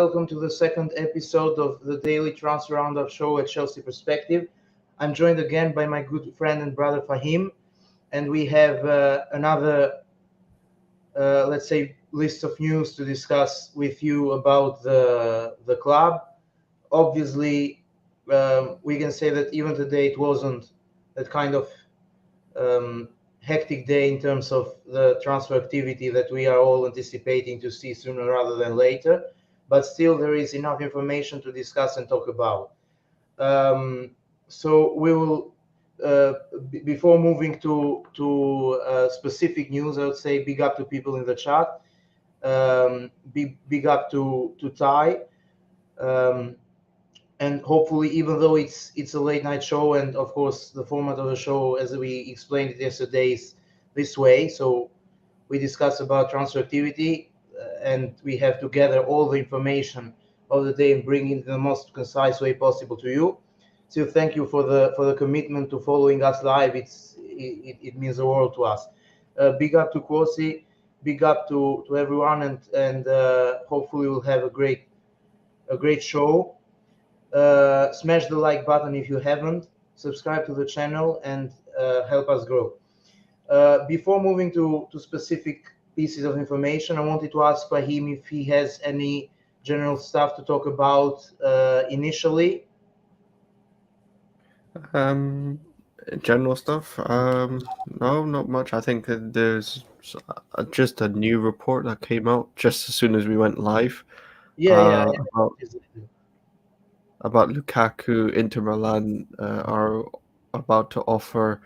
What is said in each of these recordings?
welcome to the second episode of the daily Transfer Roundup show at Chelsea Perspective. I'm joined again by my good friend and brother Fahim, and we have another, let's say, list of news to discuss with you about the club. Obviously, we can say that even today it wasn't that kind of hectic day in terms of the transfer activity that we are all anticipating to see sooner rather than later, but still there is enough information to discuss and talk about. So we will, before moving to specific news, I would say big up to people in the chat, big up to Ty, and hopefully, even though it's a late night show, and of course the format of the show, as we explained it yesterday, is this way. So we discuss about transfer activity, and we have to gather all the information of the day and bring it in the most concise way possible to you. So thank you for the commitment to following us live. It means the world to us. Big up to Kwasi, big up to everyone, and hopefully we'll have a great show. Smash the like button if you haven't, subscribe to the channel, and help us grow. Before moving to specific pieces of information, I wanted to ask Fahim if he has any general stuff to talk about initially. General stuff? No, not much. I think that there's just a new report that came out just as soon as we went live. Yeah. About Lukaku. Inter Milan are about to offer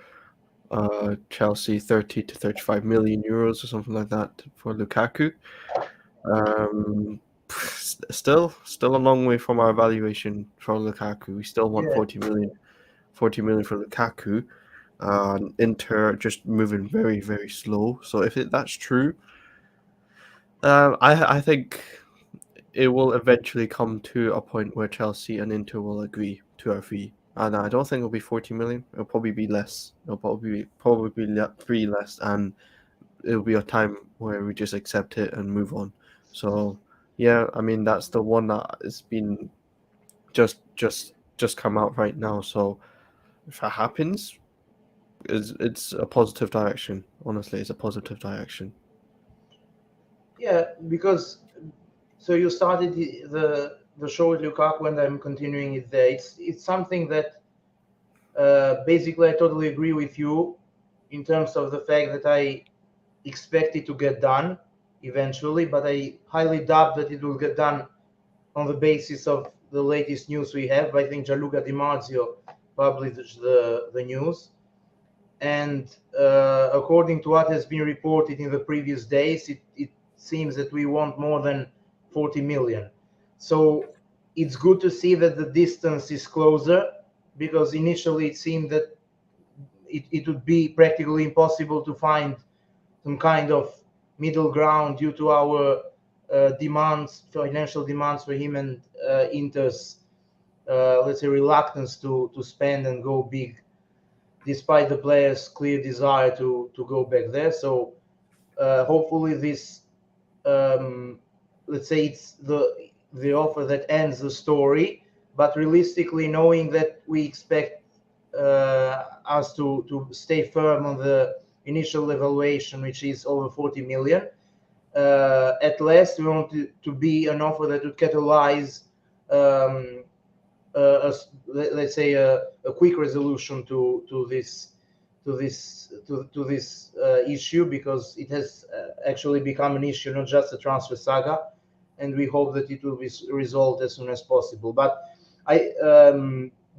Chelsea 30 to 35 million euros or something like that for Lukaku. Still a long way from our valuation for Lukaku. We still want 40 million for Lukaku. Inter just moving very, very slow. So if that's true, I think it will eventually come to a point where Chelsea and Inter will agree to a fee. And I don't think it'll be 40 million. It'll probably be less. It'll probably be 3 less, and it'll be a time where we just accept it and move on. So yeah, I mean that's the one that has been just come out right now. So if that happens, it's a positive direction. Honestly, it's a positive direction. Yeah, because so you started the show with Lukaku, and I'm continuing it there. It's something that basically I totally agree with you in terms of the fact that I expect it to get done eventually, but I highly doubt that it will get done on the basis of the latest news we have. I think Gianluca Di Marzio published the news, and according to what has been reported in the previous days, it seems that we want more than 40 million. So it's good to see that the distance is closer, because initially it seemed that it would be practically impossible to find some kind of middle ground due to our financial demands for him, and Inter's, let's say, reluctance to spend and go big, despite the player's clear desire to go back there. So hopefully this, let's say, it's the offer that ends the story. But realistically, knowing that we expect us to stay firm on the initial evaluation, which is over 40 million, at last we want to be an offer that would catalyze let's say a quick resolution to this issue, because it has actually become an issue, not just a transfer saga, and we hope that it will be resolved as soon as possible. But I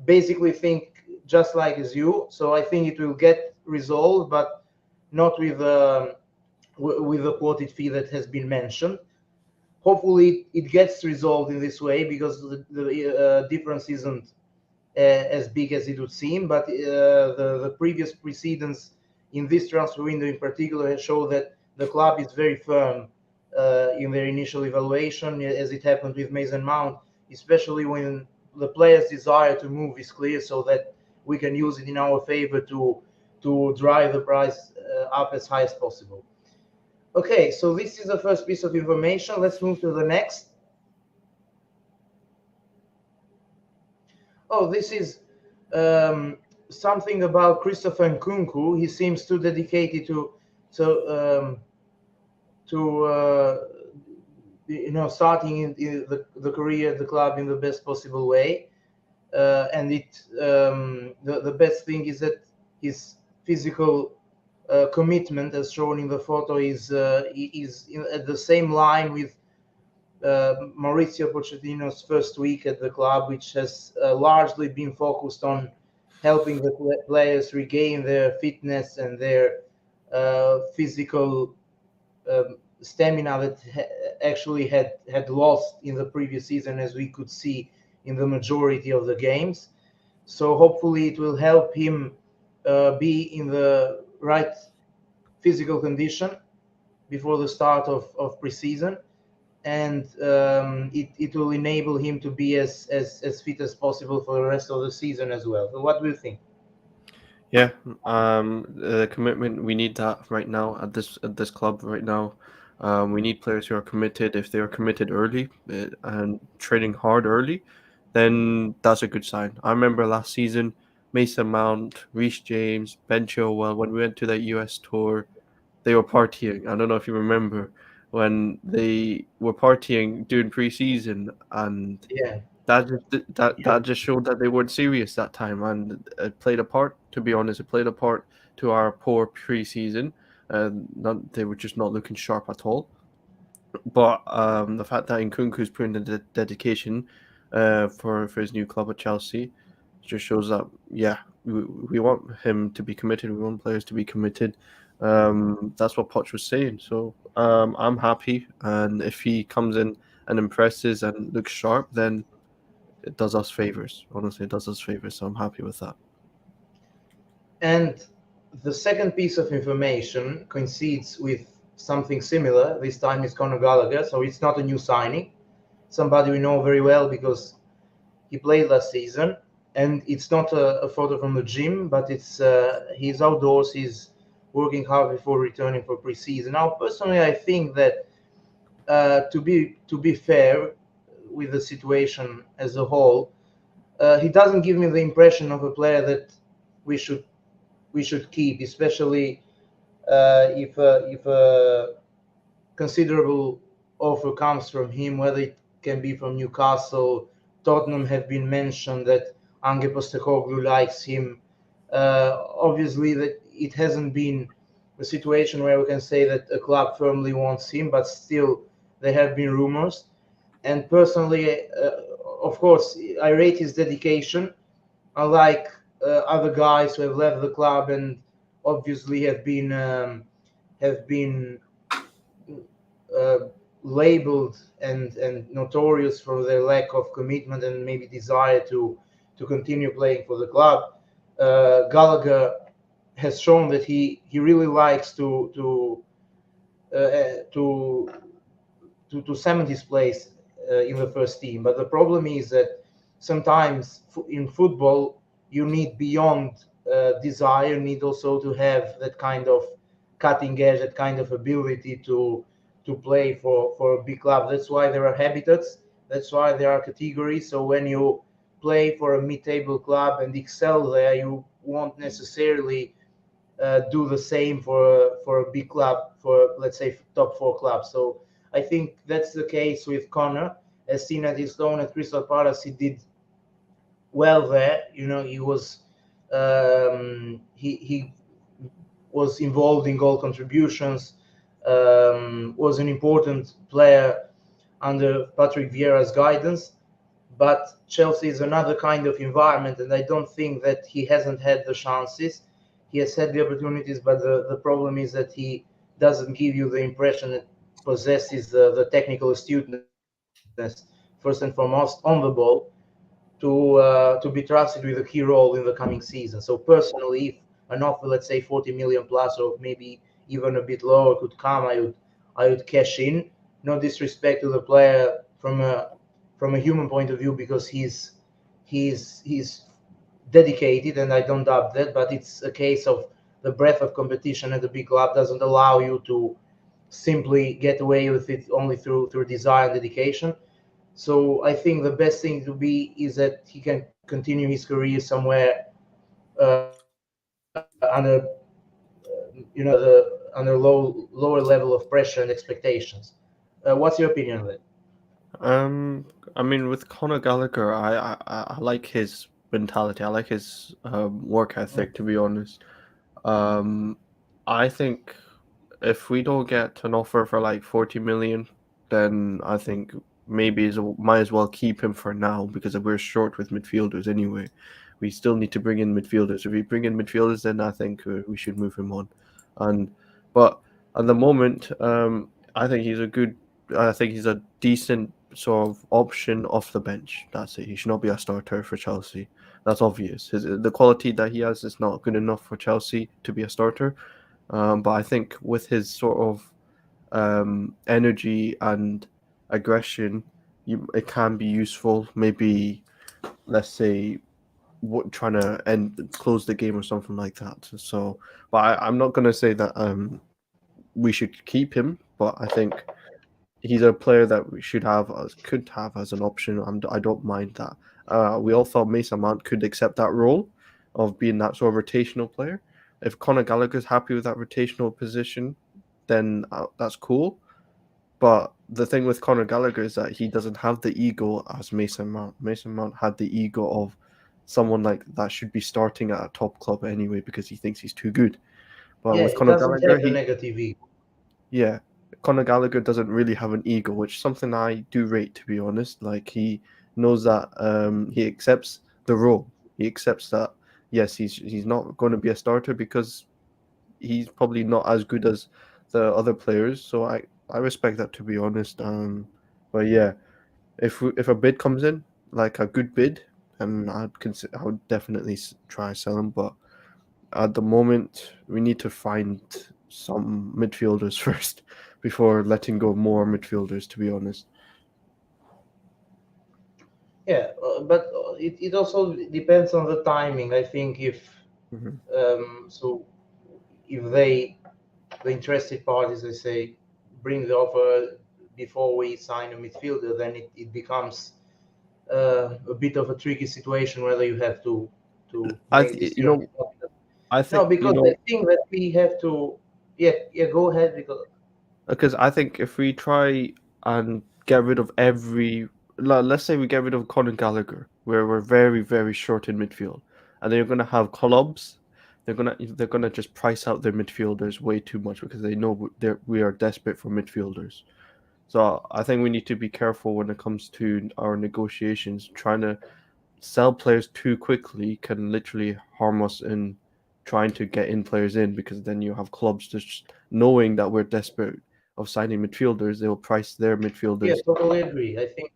basically think just like as you, so I think it will get resolved, but not with the quoted fee that has been mentioned. Hopefully it gets resolved in this way, because the difference isn't as big as it would seem. But the previous precedents in this transfer window in particular show that the club is very firm in their initial evaluation, as it happened with Mason Mount, especially when the player's desire to move is clear, so that we can use it in our favor to drive the price up as high as possible. Okay, so this is the first piece of information. Let's move to the next. Oh, this is something about Christopher Nkunku. He seems too dedicated to to starting in the career at the club in the best possible way. And the best thing is that his physical commitment, as shown in the photo, is at the same line with Mauricio Pochettino's first week at the club, which has largely been focused on helping the players regain their fitness and their physical stamina that actually had lost in the previous season, as we could see in the majority of the games. So hopefully it will help him be in the right physical condition before the start of preseason, and it will enable him to be as fit as possible for the rest of the season as well. So what do you think? Yeah, the commitment, we need that right now at this club right now. We need players who are committed. If they are committed early and training hard early, then that's a good sign. I remember last season, Mason Mount, Reece James, Ben Chilwell, when we went to that US tour, they were partying. I don't know if you remember when they were partying during preseason, and Yeah, that just showed that they weren't serious that time, and it played a part. To be honest, it played a part to our poor preseason, and they were just not looking sharp at all. But the fact that Nkunku's putting in the dedication for his new club at Chelsea just shows that, yeah, we want him to be committed. We want players to be committed. That's what Poch was saying. So I'm happy, and if he comes in and impresses and looks sharp, then it does us favors. Honestly, it does us favors. So I'm happy with that. and the second piece of information coincides with something similar. This time is Conor Gallagher, so it's not a new signing. Somebody we know very well because he played last season, and it's not a photo from the gym, but it's he's outdoors. He's working hard before returning for preseason. Now, personally, I think that to be fair with the situation as a whole, he doesn't give me the impression of a player that we should we should keep, especially if a considerable offer comes from him, whether it can be from Newcastle. Tottenham have been mentioned that Ange Postecoglou likes him. Obviously, that it hasn't been a situation where we can say that a club firmly wants him, but still there have been rumors. And personally, of course, I rate his dedication, unlike other guys who have left the club and obviously have been uh, labeled and notorious for their lack of commitment and maybe desire to continue playing for the club. Gallagher has shown that he really likes to to cement his place in the first team. But the problem is that sometimes in football you need beyond desire, you need also to have that kind of cutting edge, that kind of ability to play for a big club. That's why there are habitats. That's why there are categories. So when you play for a mid-table club and excel there, you won't necessarily do the same for a big club, for let's say top four clubs. So I think that's the case with Connor. As seen at his loan at Crystal Palace, he did well there. He he was involved in goal contributions. Was an important player under Patrick Vieira's guidance. But Chelsea is another kind of environment, and I don't think that he hasn't had the chances. He has had the opportunities, but the problem is that he doesn't give you the impression that possesses the technical astuteness, first and foremost, on the ball, to be trusted with a key role in the coming season. So personally, if an offer, let's say 40 million plus, or maybe even a bit lower, could come, I would cash in. No disrespect to the player from a human point of view, because he's dedicated, and I don't doubt that. But it's a case of the breadth of competition at the big club doesn't allow you to simply get away with it only through desire and dedication. So I think the best thing to be is that he can continue his career somewhere under under lower level of pressure and expectations. What's your opinion on that? Um, I mean, with Conor Gallagher, I like his mentality. I like his work ethic, to be honest. Um, I think if we don't get an offer for like 40 million, then I think maybe might as well keep him for now because we're short with midfielders anyway. We still need to bring in midfielders. If we bring in midfielders, then I think we should move him on. And but at the moment, I think he's a good. I think he's a decent sort of option off the bench. That's it. He should not be a starter for Chelsea. That's obvious. The quality that he has is not good enough for Chelsea to be a starter. But I think with his sort of energy and aggression, it can be useful. Maybe let's say trying to close the game or something like that. So, but I'm not gonna say that we should keep him, but I think he's a player that we could have as an option. I don't mind that. We all thought Mason Mount could accept that role of being that sort of rotational player. If Conor Gallagher's happy with that rotational position, then that's cool. But the thing with Conor Gallagher is that he doesn't have the ego as Mason Mount. Mason Mount had the ego of someone like that should be starting at a top club anyway because he thinks he's too good. But Yeah, with he Conor doesn't Gallagher, have the negative ego. yeah, Conor Gallagher doesn't really have an ego, which is something I do rate, to be honest. Like he knows that he accepts the role. He accepts that yes, he's not going to be a starter because he's probably not as good as the other players. So I respect that, to be honest. But yeah, if a bid comes in, like a good bid, then I would definitely try sell him. But at the moment, we need to find some midfielders first before letting go more midfielders, to be honest. Yeah, but it also depends on the timing. I think if Hmm. so, if the interested parties, they say, bring the offer before we sign a midfielder, then it becomes a bit of a tricky situation whether you have to make this You turn. know, I No, think because I think that we have to. Yeah, yeah. Go ahead. because I think if we try and get rid of let's say we get rid of Conor Gallagher, where we're very, very short in midfield, and they're gonna have clubs, they're gonna just price out their midfielders way too much because they know we are desperate for midfielders. So I think we need to be careful when it comes to our negotiations. Trying to sell players too quickly can literally harm us in trying to get in players in because then you have clubs just knowing that we're desperate of signing midfielders, they will price their Yeah, midfielders. totally agree. I think.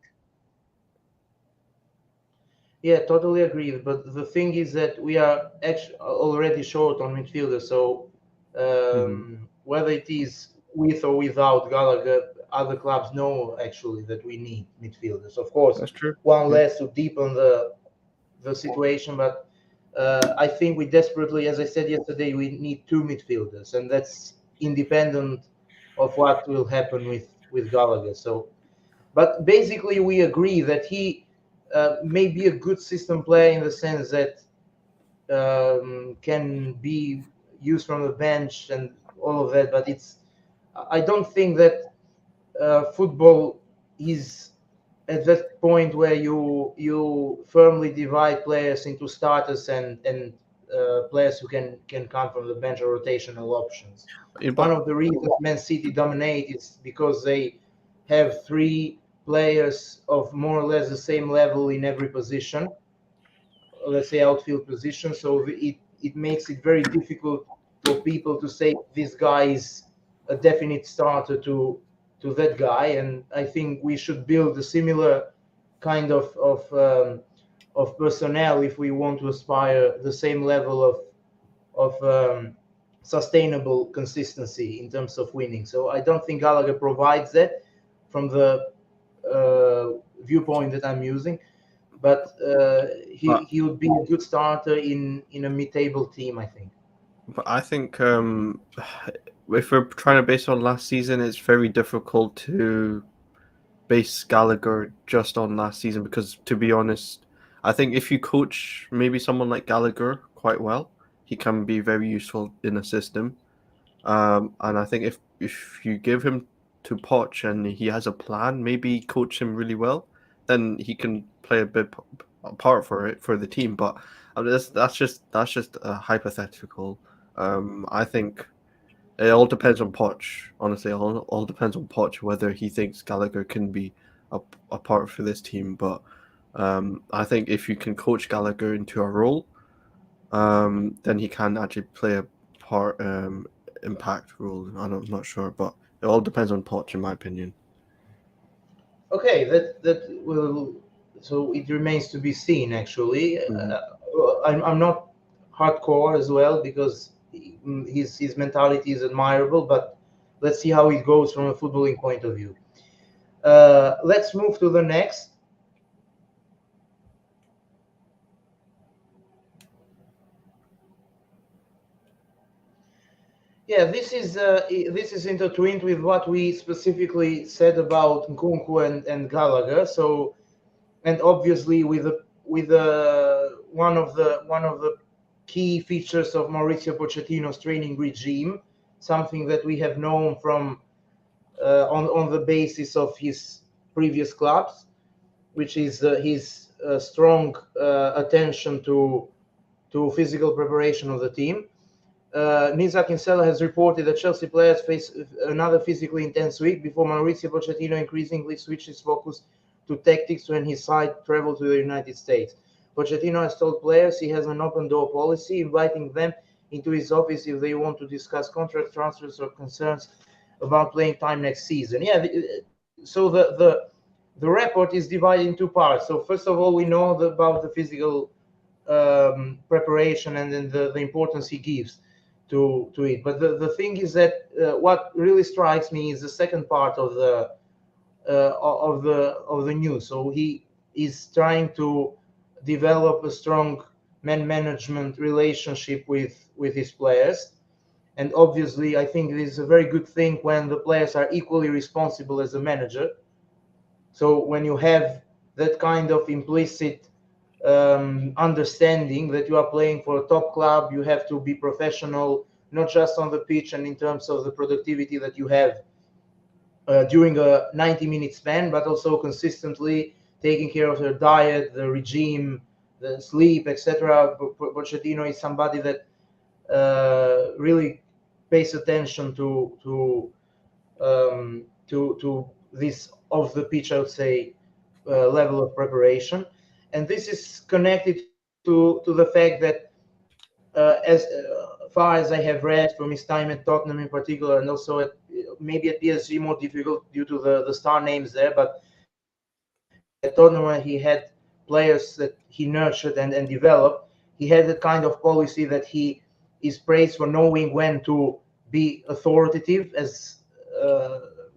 Yeah, totally agree. But the thing is that we are actually already short on midfielders. So Hmm. whether it is with or without Gallagher, other clubs know actually that we need midfielders. Of course, That's true. one Yeah. less to deepen the situation, but I think we desperately, as I said yesterday, we need two midfielders, and that's independent of what will happen with Gallagher. So, but basically, we agree that he may be a good system player in the sense that can be used from the bench and all of that. But I don't think that football is at that point where you firmly divide players into starters and players who can come from the bench or rotational options. One But of the reasons Man City dominate is because they have three players of more or less the same level in every position, let's say outfield position. So it makes it very difficult for people to say this guy is a definite starter to that guy. And I think we should build a similar kind of personnel if we want to aspire the same level of sustainable consistency in terms of winning. So I don't think Gallagher provides that from the viewpoint that I'm using, but but he would be a good starter in a mid-table team, I think. but I think if we're trying to base on last season, it's very difficult to base Gallagher just on last season because, to be honest, I think if you coach maybe someone like Gallagher quite well, he can be very useful in a system. And I think if you give him to Poch and he has a plan, maybe coach him really well, then he can play a big part for the team. But that's just a hypothetical. I think it all depends on Poch. Honestly, all depends on Poch whether he thinks Gallagher can be a part for this team. But I think if you can coach Gallagher into a role, then he can actually play a part impact role. I'm not sure, but it all depends on Poch, in my opinion. Okay, that will. So it remains to be seen. Actually, I'm not hardcore as well because his mentality is admirable. But let's see how it goes from a footballing point of view. Let's move to the next. Yeah, this is intertwined with what we specifically said about Nkunku and Gallagher. And obviously with one of the key features of Mauricio Pochettino's training regime, something that we have known from on the basis of his previous clubs, which is his strong attention to physical preparation of the team. Nisa Kinsella has reported that Chelsea players face another physically intense week before Mauricio Pochettino increasingly switches focus to tactics when his side travel to the United States. Pochettino has told players he has an open door policy, inviting them into his office if they want to discuss contract transfers or concerns about playing time next season. Yeah, so the report is divided in two parts. So first of all, we know about the physical preparation and then the importance he gives to it. But the thing is that what really strikes me is the second part of the news. So he is trying to develop a strong man management relationship with his players. And obviously, I think it is a very good thing when the players are equally responsible as a manager. So when you have that kind of implicit understanding that you are playing for a top club, you have to be professional, not just on the pitch and in terms of the productivity that you have during a 90-minute span, but also consistently taking care of their diet, the regime, the sleep, etc. Pochettino is somebody that really pays attention to this off the pitch, I would say, level of preparation, and this is connected to the fact that as far as I have read from his time at Tottenham in particular, and also maybe at PSG more difficult due to the star names there, but at Tottenham when he had players that he nurtured and developed, he had the kind of policy that he is praised for knowing when to be authoritative as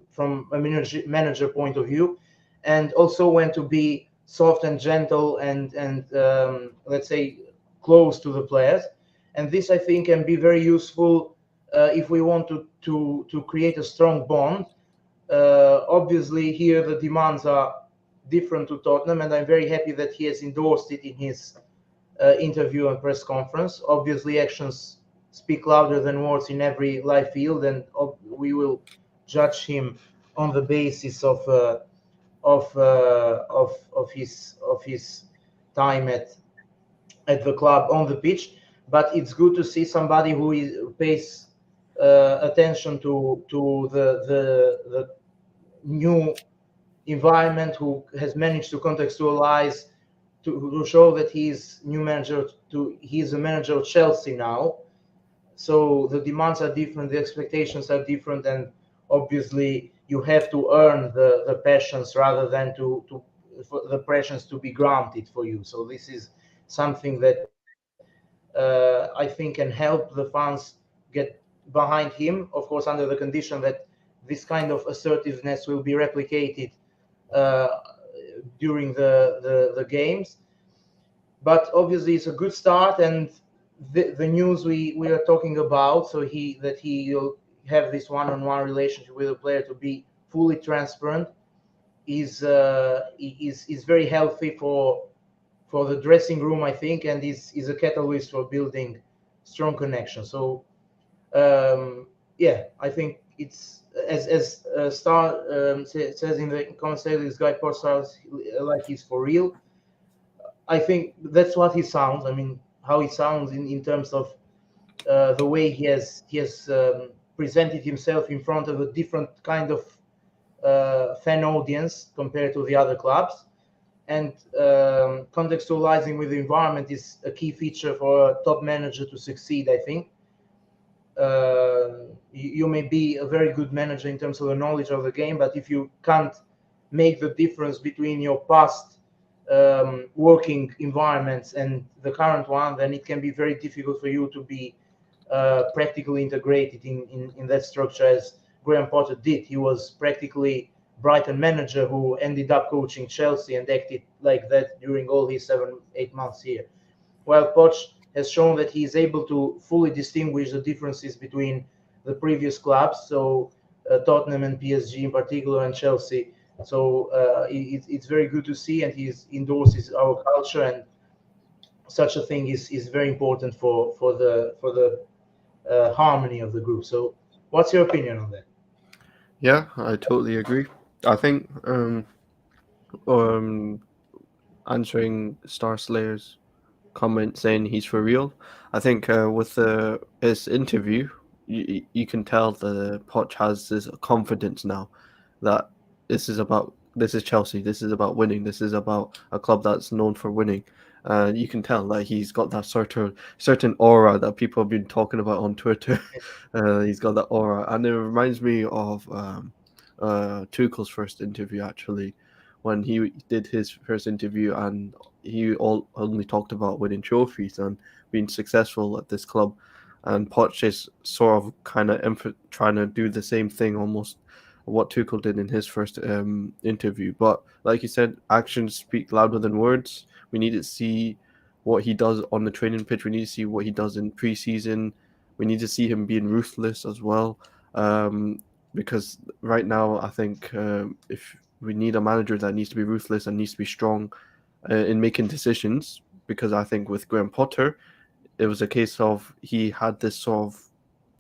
from a manager point of view, and also when to be soft and gentle and let's say close to the players. And this I think can be very useful if we want to create a strong bond. Obviously here the demands are different to Tottenham, and I'm very happy that he has endorsed it in his interview and press conference. Obviously actions speak louder than words in every live field, and we will judge him on the basis of his time at the club on the pitch. But it's good to see somebody who pays attention to the new environment, who has managed to contextualize to show that he's a manager of Chelsea now. So the demands are different, the expectations are different, and obviously you have to earn the passions rather than for the passions to be granted for you. So this is something that I think can help the fans get behind him, of course under the condition that this kind of assertiveness will be replicated uh, during the games. But obviously it's a good start, and the news we are talking about, so he'll have this one-on-one relationship with the player to be fully transparent, is very healthy for the dressing room, I think, and is a catalyst for building strong connections. So I think it's as Star says in the commentary, this guy Port sounds like he's for real. I think that's what he sounds. I mean, how he sounds in terms of the way he has presented himself in front of a different kind of fan audience compared to the other clubs. And contextualizing with the environment is a key feature for a top manager to succeed, I think. You may be a very good manager in terms of the knowledge of the game, but if you can't make the difference between your past working environments and the current one, then it can be very difficult for you to be practically integrated in that structure, as Graham Potter did. He was practically Brighton manager who ended up coaching Chelsea and acted like that during all his 7-8 months here. While Poch has shown that he is able to fully distinguish the differences between the previous clubs, so Tottenham and PSG in particular, and Chelsea. So it's very good to see, and he endorses our culture, and such a thing is very important for the harmony of the group. So, what's your opinion on that? Yeah, I totally agree. I think um, answering Star Slayer's comment saying he's for real, I think with his interview, you can tell the Poch has this confidence now that this is Chelsea, this is about winning, this is about a club that's known for winning. And you can tell that he's got that certain aura that people have been talking about on Twitter. He's got that aura, and it reminds me of Tuchel's first interview, actually, when he did his first interview, and he only talked about winning trophies and being successful at this club. And Poch is sort of kind of trying to do the same thing, almost what Tuchel did in his first interview. But like you said, actions speak louder than words. We need to see what he does on the training pitch. We need to see what he does in preseason. We need to see him being ruthless as well. Because right now, I think if we need a manager that needs to be ruthless and needs to be strong in making decisions, because I think with Graham Potter, it was a case of he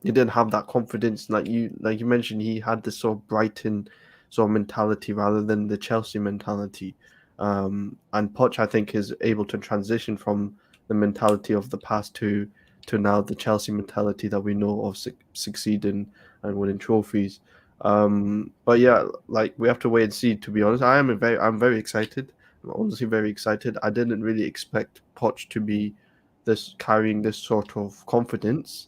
didn't have that confidence, like you mentioned. He had this sort of Brighton sort of mentality rather than the Chelsea mentality. And Poch, I think, is able to transition from the mentality of the past to now the Chelsea mentality that we know of, succeeding and winning trophies. But yeah, like, we have to wait and see. To be honest, I'm very excited. I'm honestly very excited. I didn't really expect Poch to be carrying this sort of confidence.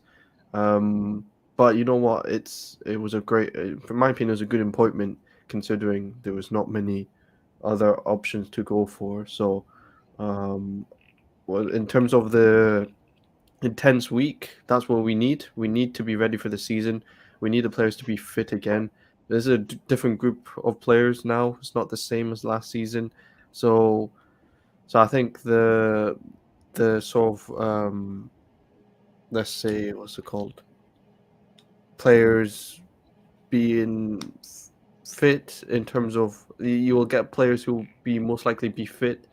But you know what? It was a great, from my opinion, it was a good appointment, considering there was not many other options to go for. So, well, in terms of the intense week, that's what we need. We need to be ready for the season. We need the players to be fit again. There's a different group of players now. It's not the same as last season. So I think the sort of let's say, what's it called, players being fit, in terms of you will get players who will be most likely be fit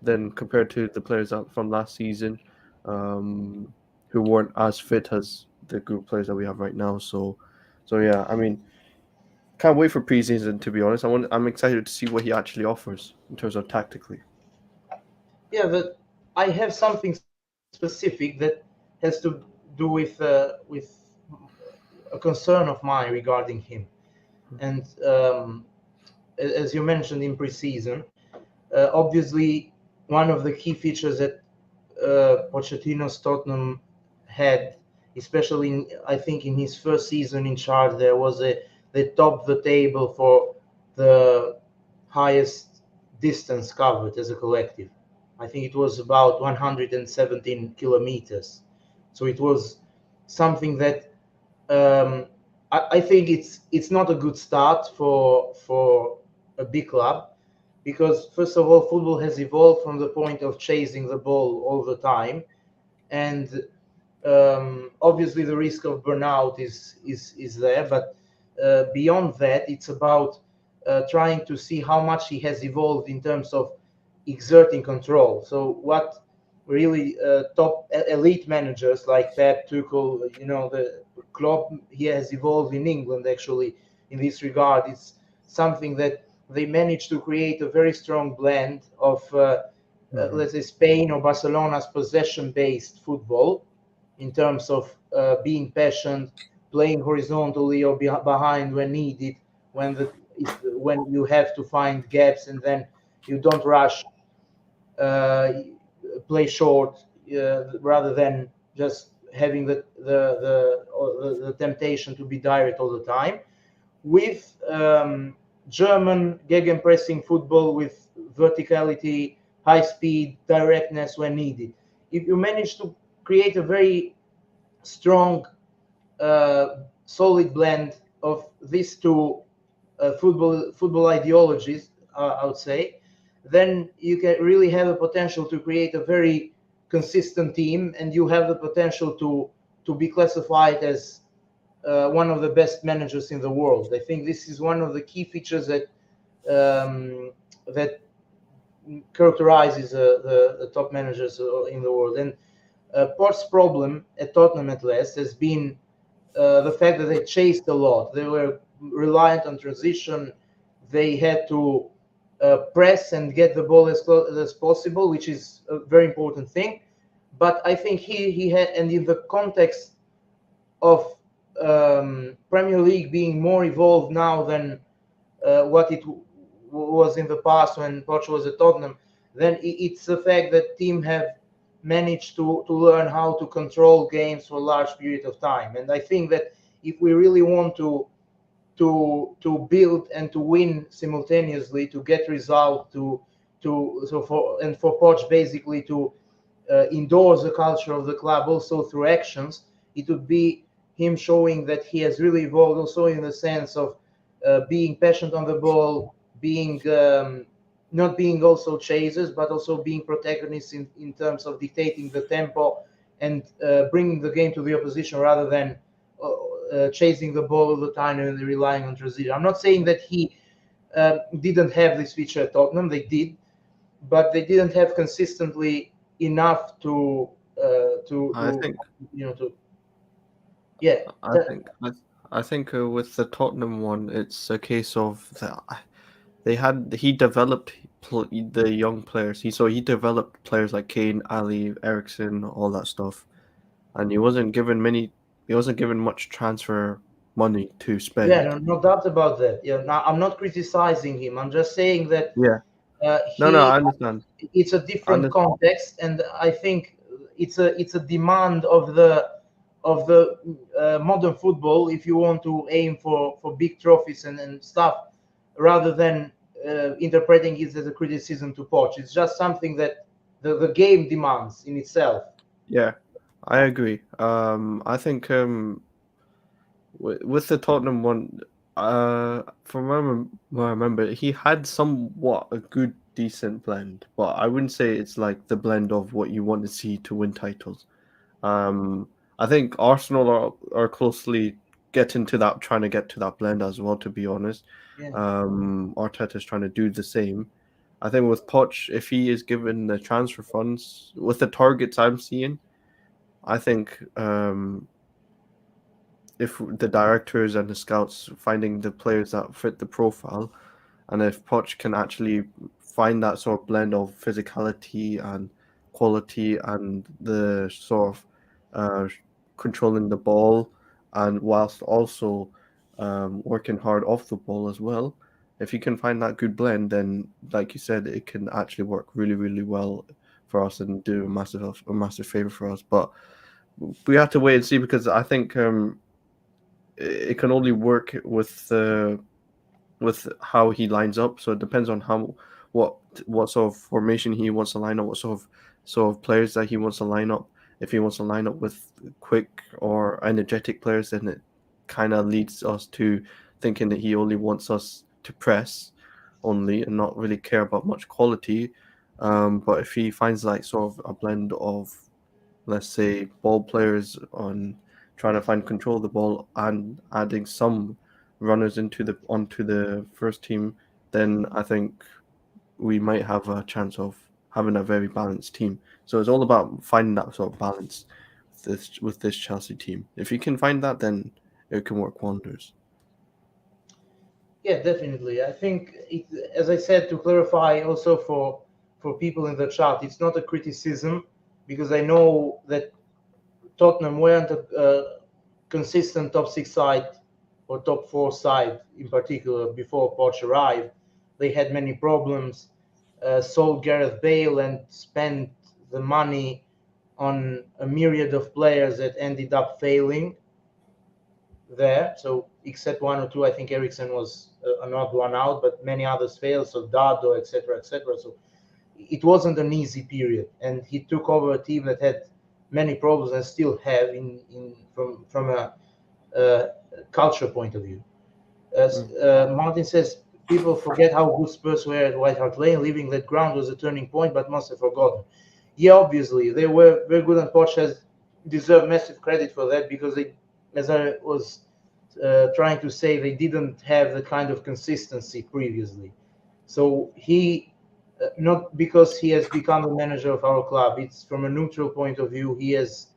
than compared to the players from last season, who weren't as fit as the group players that we have right now. So yeah, I mean, can't wait for preseason, to be honest. I'm excited to see what he actually offers in terms of tactically. Yeah, but I have something specific that has to do with a concern of mine regarding him. And as you mentioned in preseason, obviously one of the key features that Pochettino's Tottenham had, especially I think in his first season in charge, there was they topped the table for the highest distance covered as a collective. I think it was about 117 kilometers. So it was something that I think it's not a good start for a big club, because first of all, football has evolved from the point of chasing the ball all the time, and obviously the risk of burnout is there. But beyond that, it's about trying to see how much he has evolved in terms of exerting control. So what really top elite managers like Pep, Tuchel, the Klopp, he has evolved in England actually in this regard. It's something that they managed to create a very strong blend of, let's say, Spain or Barcelona's possession-based football in terms of being patient, playing horizontally or behind when needed, when you have to find gaps, and then you don't rush, uh, play short, rather than just having the temptation to be direct all the time. With German gegenpressing football, with verticality, high speed, directness when needed. If you manage to create a very strong, solid blend of these two football ideologies, I would say, then you can really have a potential to create a very consistent team, and you have the potential to be classified as one of the best managers in the world. I think this is one of the key features that characterizes the top managers in the world. And Port's problem at Tottenham, at least, has been the fact that they chased a lot. They were reliant on transition. They had to press and get the ball as close as possible, which is a very important thing. But I think he had, and in the context of Premier League being more evolved now than what it was in the past when Poch was at Tottenham, then it's the fact that team have managed to learn how to control games for a large period of time. And I think that if we really want to build and to win simultaneously, to get results, for Poch basically to endorse the culture of the club also through actions, it would be him showing that he has really evolved also in the sense of being passionate on the ball, being not being also chasers, but also being protagonists in terms of dictating the tempo and bringing the game to the opposition rather than chasing the ball all the time and relying on transition. I'm not saying that he didn't have this feature at Tottenham. They did, but they didn't have consistently enough to I think to yeah. I think with the Tottenham one, it's a case of he developed the young players. He developed players like Kane, Ali, Ericsson, all that stuff, and he wasn't given much transfer money to Yeah, spend. no doubt about that. Yeah, now I'm not criticizing him. I'm just saying that Yeah, no, he I understand. it's a I different understand. context, and I think it's a demand of the modern football if you want to aim for big trophies and stuff, rather than interpreting it as a criticism to Poch. It's just something that the game demands in itself. Yeah, I agree. I think with the Tottenham one, from what I remember, he had somewhat a good, decent blend, but I wouldn't say it's like the blend of what you want to see to win titles. I think Arsenal are closely getting to that, trying to get to that blend as well. To be honest, Yeah. Arteta's trying to do the same. I think with Poch, if he is given the transfer funds with the targets I'm seeing, I think if the directors and the scouts finding the players that fit the profile, and if Poch can actually find that sort of blend of physicality and quality and the sort of uh, controlling the ball, and whilst also working hard off the ball as well, if you can find that good blend, then like you said, it can actually work really, really well for us and do a massive favor for us. But we have to wait and see because I think it can only work with how he lines up. So it depends on what what sort of formation he wants to line up, what sort of players that he wants to line up. If he wants to line up with quick or energetic players, then it kind of leads us to thinking that he only wants us to press only and not really care about much quality. But if he finds like sort of a blend of, let's say, ball players on trying to find control of the ball and adding some runners onto the first team, then I think we might have a chance of having a very balanced team. So it's all about finding that sort of balance with this Chelsea team. If you can find that, then it can work wonders. Yeah, definitely. I think, as I said, to clarify also for people in the chat, it's not a criticism, because I know that Tottenham weren't a consistent top 6 side or top 4 side in particular before Poch arrived. They had many problems, sold Gareth Bale and spent the money on a myriad of players that ended up failing there. So except one or two, I think Eriksen was an odd one out, but many others failed. So Dado, etc., etc. So it wasn't an easy period, and he took over a team that had many problems and still have from a culture point of view. As Martin says, people forget how good Spurs were at White Hart Lane. Leaving that ground was a turning point, but must have forgotten. Yeah, obviously they were very good, and Poch has deserved massive credit for that, because they, as I was trying to say, they didn't have the kind of consistency previously. So he, not because he has become the manager of our club, it's from a neutral point of view, he has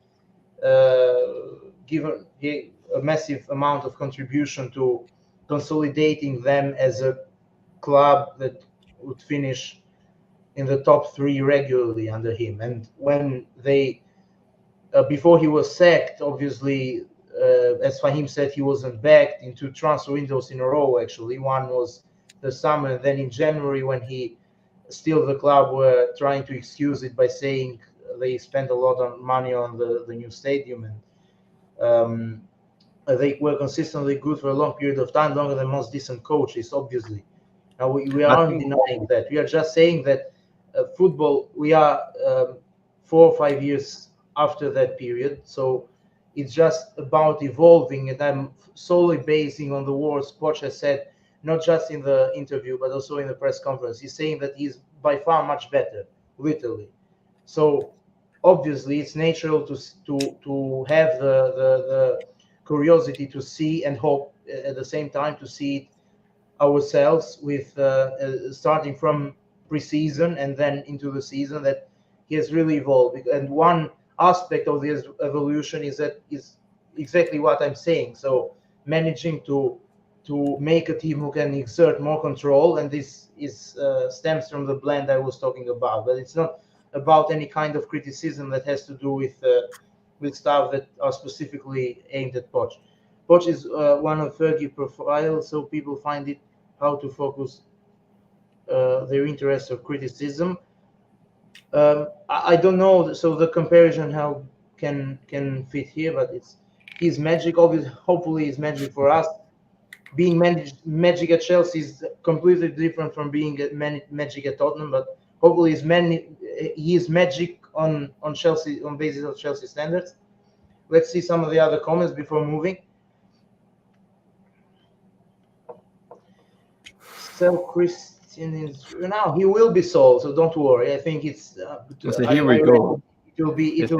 given a massive amount of contribution to consolidating them as a club that would finish in the top 3 regularly under him. And when they, before he was sacked, obviously, as Fahim said, he wasn't backed in 2 transfer windows in a row, actually. One was the summer, and then in January, when he still, the club were trying to excuse it by saying they spent a lot of money on the new stadium, and they were consistently good for a long period of time, longer than most decent coaches, obviously. Now, we aren't denying that. We are just saying that football, we are 4 or 5 years after that period. So it's just about evolving. And I'm solely basing on the words Poch has said, not just in the interview, but also in the press conference. He's saying that he's by far much better, literally. So obviously it's natural to have the curiosity to see, and hope at the same time to see it ourselves, with starting from pre-season and then into the season, that he has really evolved. And one aspect of this evolution is exactly what I'm saying. So managing to make a team who can exert more control, and this is stems from the blend I was talking about. But it's not about any kind of criticism that has to do with stuff that are specifically aimed at Poch. Poch is one of Fergie profile, so people find it how to focus their interest or criticism. I don't know, so the comparison how can fit here, but he's magic. Obviously, hopefully, he's magic for us. Being magic at Chelsea is completely different from being magic at Tottenham, but hopefully, he is magic on Chelsea, on basis of Chelsea standards. Let's see some of the other comments before moving. Sell Christian is now, he will be sold, so don't worry. I think it's So here we go. It will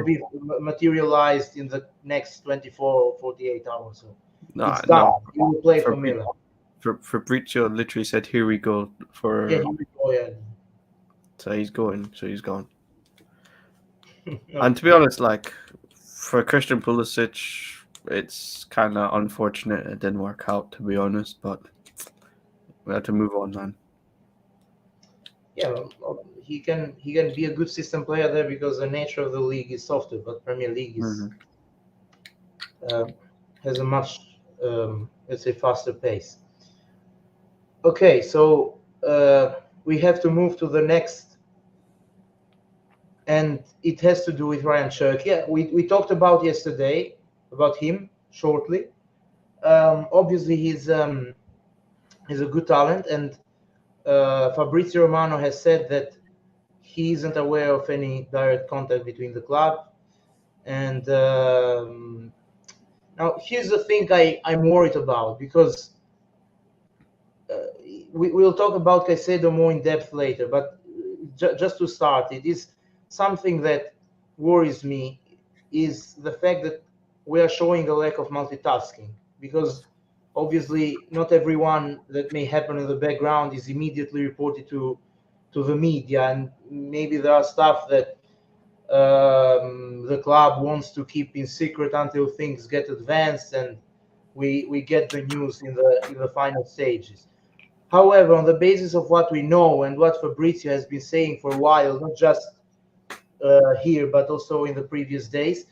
be materialized in the next 24 or 48 hours. So it's done. No. He will play for Milan. Fabrizio literally said, "Here we go." For Yeah, here we go. Yeah. So he's going. So he's gone. And to be honest, like for Christian Pulisic, it's kind of unfortunate it didn't work out. To be honest, but we have to move on, man. Yeah, he can be a good system player there, because the nature of the league is softer, but Premier League is has a much let's say faster pace. Okay, so we have to move to the next, and it has to do with Ryan Cherki. Yeah, we talked about yesterday about him shortly. Obviously, he's a good talent, and Fabrizio Romano has said that he isn't aware of any direct contact between the club. And now here's the thing I'm worried about, because we'll talk about Caicedo more in depth later, but just to start, it is something that worries me, is the fact that we are showing a lack of multitasking, because obviously not everyone that may happen in the background is immediately reported to the media, and maybe there are stuff that the club wants to keep in secret until things get advanced and we get the news in the final stages. However, on the basis of what we know and what Fabrizio has been saying for a while, not just here but also in the previous days,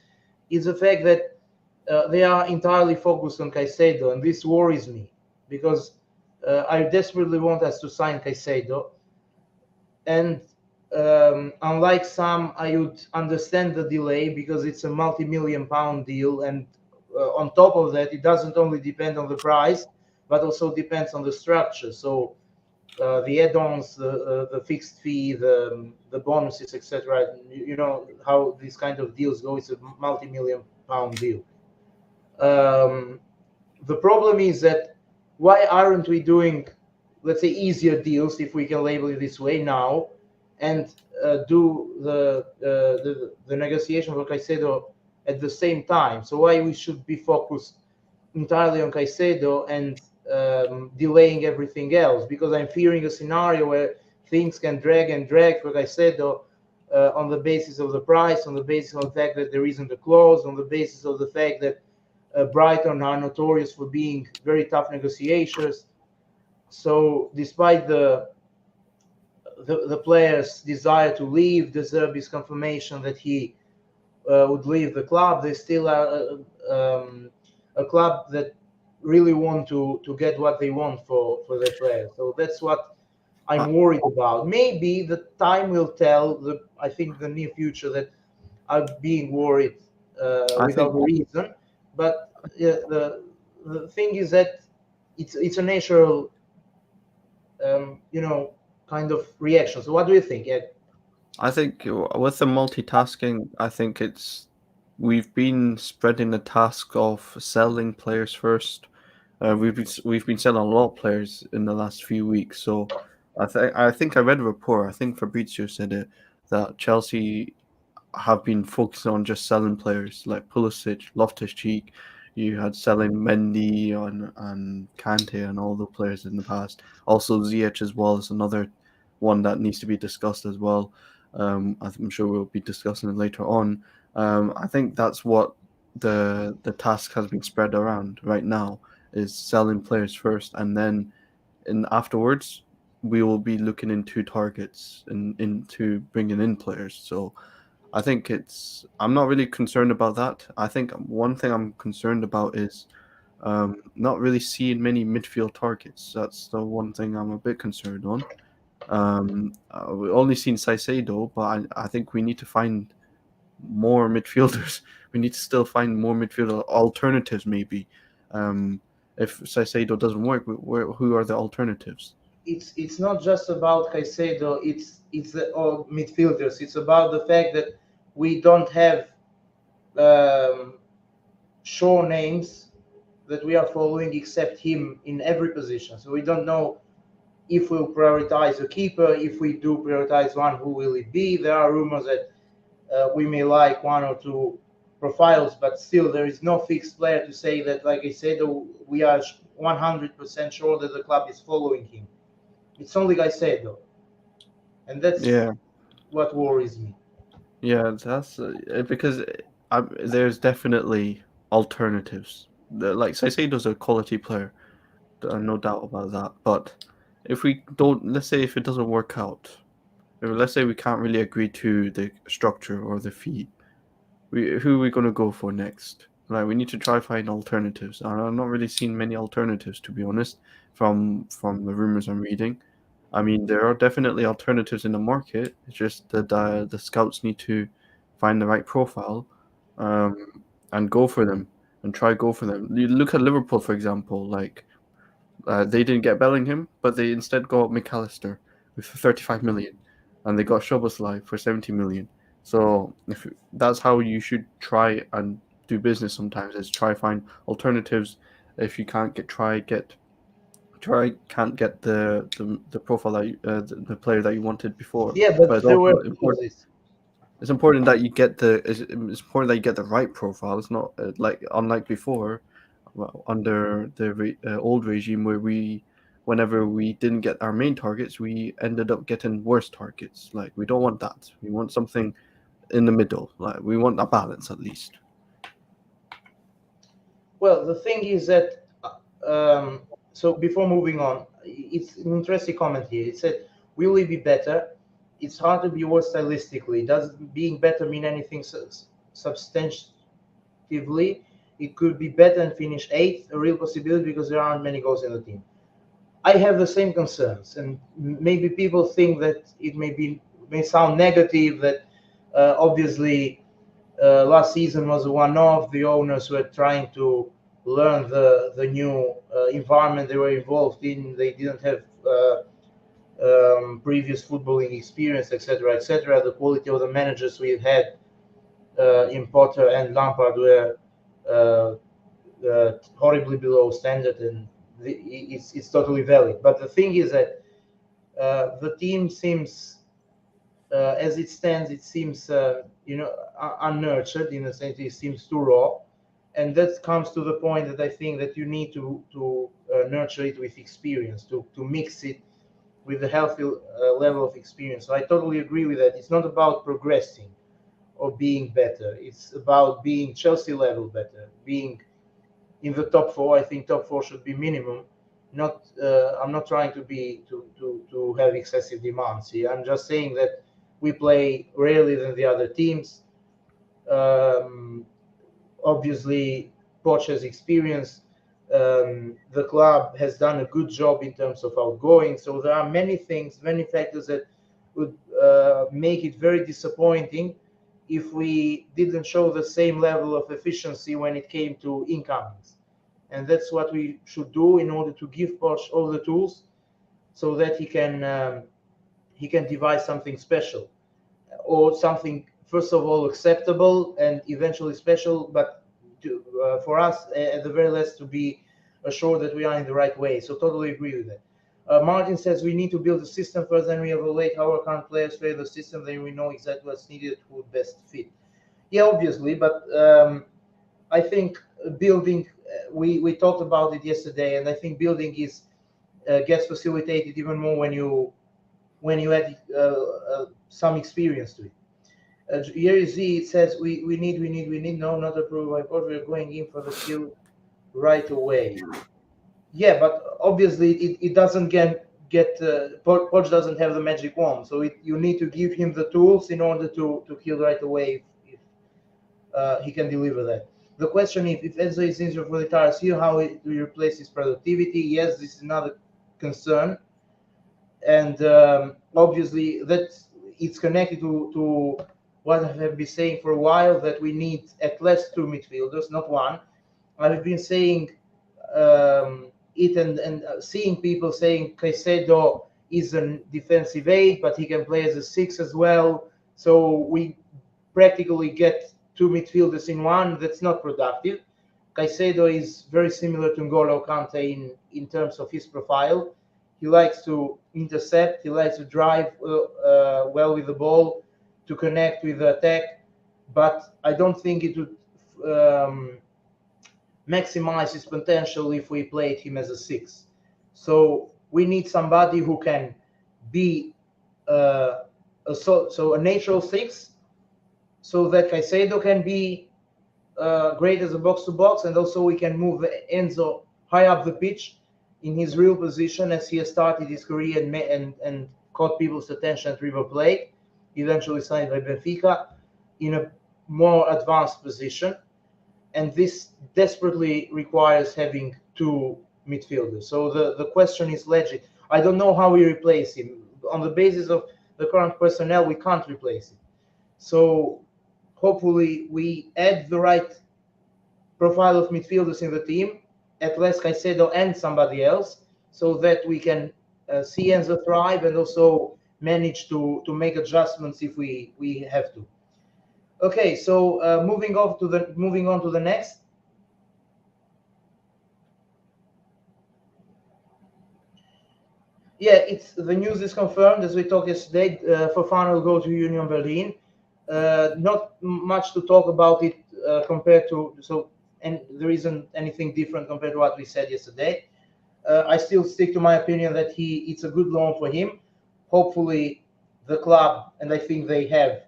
is the fact that they are entirely focused on Caicedo, and this worries me because I desperately want us to sign Caicedo. And unlike some, I would understand the delay because it's a multi-million pound deal, and on top of that, it doesn't only depend on the price, but also depends on the structure. So the add-ons, the fixed fee, the bonuses, etc. You know how these kind of deals go. It's a multi-million pound deal. The problem is that why aren't we doing, let's say, easier deals, if we can label it this way now, and do the negotiation for Caicedo at the same time? So why we should be focused entirely on Caicedo and delaying everything else? Because I'm fearing a scenario where things can drag and drag for Caicedo on the basis of the price, on the basis of the fact that there isn't a clause, on the basis of the fact that Brighton are notorious for being very tough negotiators. So despite the player's desire to leave, De Zerbi's confirmation that he would leave the club, they still are a club that really want to get what they want for their players. So that's what I'm worried about. Maybe the time will tell. I think the near future that I'm being worried without a reason. But the thing is that it's a natural, kind of reaction. So what do you think, Ed? I think with the multitasking, I think we've been spreading the task of selling players first. We've been selling a lot of players in the last few weeks. So I think I read a report. I think Fabrizio said it, that Chelsea have been focusing on just selling players like Pulisic, Loftus-Cheek. You had selling Mendy and Kante and all the players in the past. Also Ziyech as well is another one that needs to be discussed as well. I'm sure we'll be discussing it later on. I think that's what the task has been spread around right now, is selling players first, and then afterwards we will be looking into targets and into bringing in players. So I think I'm not really concerned about that. I think one thing I'm concerned about is not really seeing many midfield targets. That's the one thing I'm a bit concerned on. We've only seen Caicedo, but I think we need to find more midfielders. We need to still find more midfielder alternatives, maybe. If Caicedo doesn't work, who are the alternatives? It's not just about Caicedo. It's the all midfielders. It's about the fact that we don't have sure names that we are following except him in every position. So we don't know if we'll prioritize a keeper. If we do prioritize one, who will it be? There are rumors that we may like one or two profiles, but still there is no fixed player to say that, like I said, we are 100% sure that the club is following him. It's only Caicedo, and that's what worries me. Yeah, that's because there's definitely alternatives. Like Caicedo's a quality player, no doubt about that. But if we don't, let's say if it doesn't work out, let's say we can't really agree to the structure or the fee, who are we going to go for next? Like, we need to try find alternatives. I'm not really seeing many alternatives, to be honest, from the rumors I'm reading. I mean, there are definitely alternatives in the market. It's just that the scouts need to find the right profile, and go for them and go for them. You look at Liverpool, for example. Like, they didn't get Bellingham, but they instead got McAllister with 35 million, and they got Szoboszlai for 70 million. So if that's how you should try and do business sometimes, is try find alternatives. If you can't can't get the profile that the player that you wanted before. Yeah, But but it's there also were important. clauses. It's important that you get it's important that you get the right profile. It's not like unlike before. under the old regime, where whenever we didn't get our main targets, we ended up getting worse targets. Like, we don't want that. We want something in the middle. Like, we want a balance at least. Well, the thing is that, so before moving on, it's an interesting comment here. It said, will we be better? It's hard to be worse stylistically. Does being better mean anything substantively? It could be better and finish 8th, a real possibility because there aren't many goals in the team. I have the same concerns, and maybe people think that it may sound negative, that obviously last season was a one-off. The owners were trying to learn the new environment they were involved in. They didn't have previous footballing experience, etc., etc. The quality of the managers we had in Potter and Lampard were horribly below standard, and it's totally valid. But the thing is that the team seems, as it stands, it seems unnurtured, in a sense. It seems too raw, and that comes to the point that I think that you need to nurture it with experience, to mix it with a healthy level of experience. So I totally agree with that. It's not about progressing or being better. It's about being Chelsea level better, being in the top 4. I think top 4 should be minimum. I'm not trying to have excessive demands here. I'm just saying that we play rarely than the other teams. Obviously, Poch has experience. The club has done a good job in terms of outgoing. So there are many things, many factors that would make it very disappointing if we didn't show the same level of efficiency when it came to incomings. And that's what we should do in order to give Poch all the tools so that he can devise something special, or something, first of all, acceptable and eventually special, but for us, at the very least, to be assured that we are in the right way. So totally agree with that. Martin says we need to build a system first, then we evaluate how our current players play the system, then we know exactly what's needed, who would best fit. Yeah, obviously, but I think building, we talked about it yesterday, and I think building gets facilitated even more when you add some experience to it. Here Z, it says we need, no, not approved by Poch, we're going in for the kill right away. Yeah, but obviously it doesn't get Poch doesn't have the magic wand, so you need to give him the tools in order to kill right away if he can deliver that. The question is, if Enzo is injured for the entire season, how do you replace his productivity? Yes, this is another concern, and obviously it's connected to what I have been saying for a while, that we need at least 2 midfielders, not one. I've been saying it and seeing people saying Caicedo is a defensive 8, but he can play as a 6 as well. So we practically get 2 midfielders in one. That's not productive. Caicedo is very similar to N'Golo Kante in terms of his profile. He likes to intercept. He likes to drive well with the ball, to connect with the attack. But I don't think it would maximize his potential if we played him as a 6. So we need somebody who can be a natural 6, so that Caicedo can be great as a box-to-box, and also we can move Enzo high up the pitch in his real position, as he has started his career and caught people's attention at River Plate, eventually signed by Benfica, in a more advanced position. And this desperately requires having 2 midfielders. So the question is legit. I don't know how we replace him. On the basis of the current personnel, we can't replace him. So hopefully we add the right profile of midfielders in the team, at least Caicedo and somebody else, so that we can see Enzo thrive and also manage to make adjustments if we have to. Okay, so moving on to the next. Yeah, the news is confirmed, as we talked yesterday. Fofana will go to Union Berlin. Not much to talk about it compared to and there isn't anything different compared to what we said yesterday. I still stick to my opinion that it's a good loan for him. Hopefully, the club, and I think they have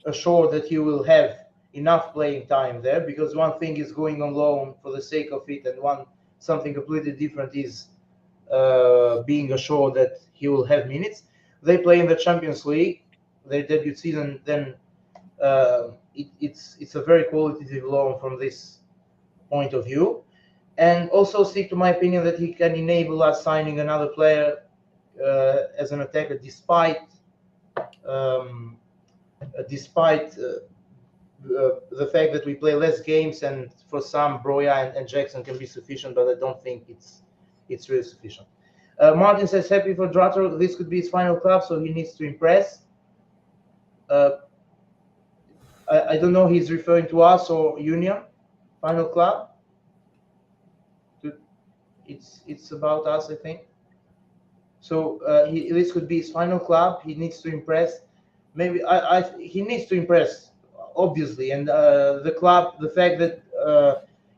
assured that he will have enough playing time there, because one thing is going on loan for the sake of it, and something completely different is being assured that he will have minutes. They play in the Champions League, their debut season. Then it's a very qualitative loan from this point of view, and also stick to my opinion that he can enable us signing another player as an attacker, despite the fact that we play less games, and for some Broya and Jackson can be sufficient, but I don't think it's really sufficient. Martin says, happy for Drator. This could be his final club, so he needs to impress. I don't know, he's referring to us or Union, final club. It's about us, I think. So this could be his final club. He needs to impress. Maybe he needs to impress, obviously, and the club, the fact that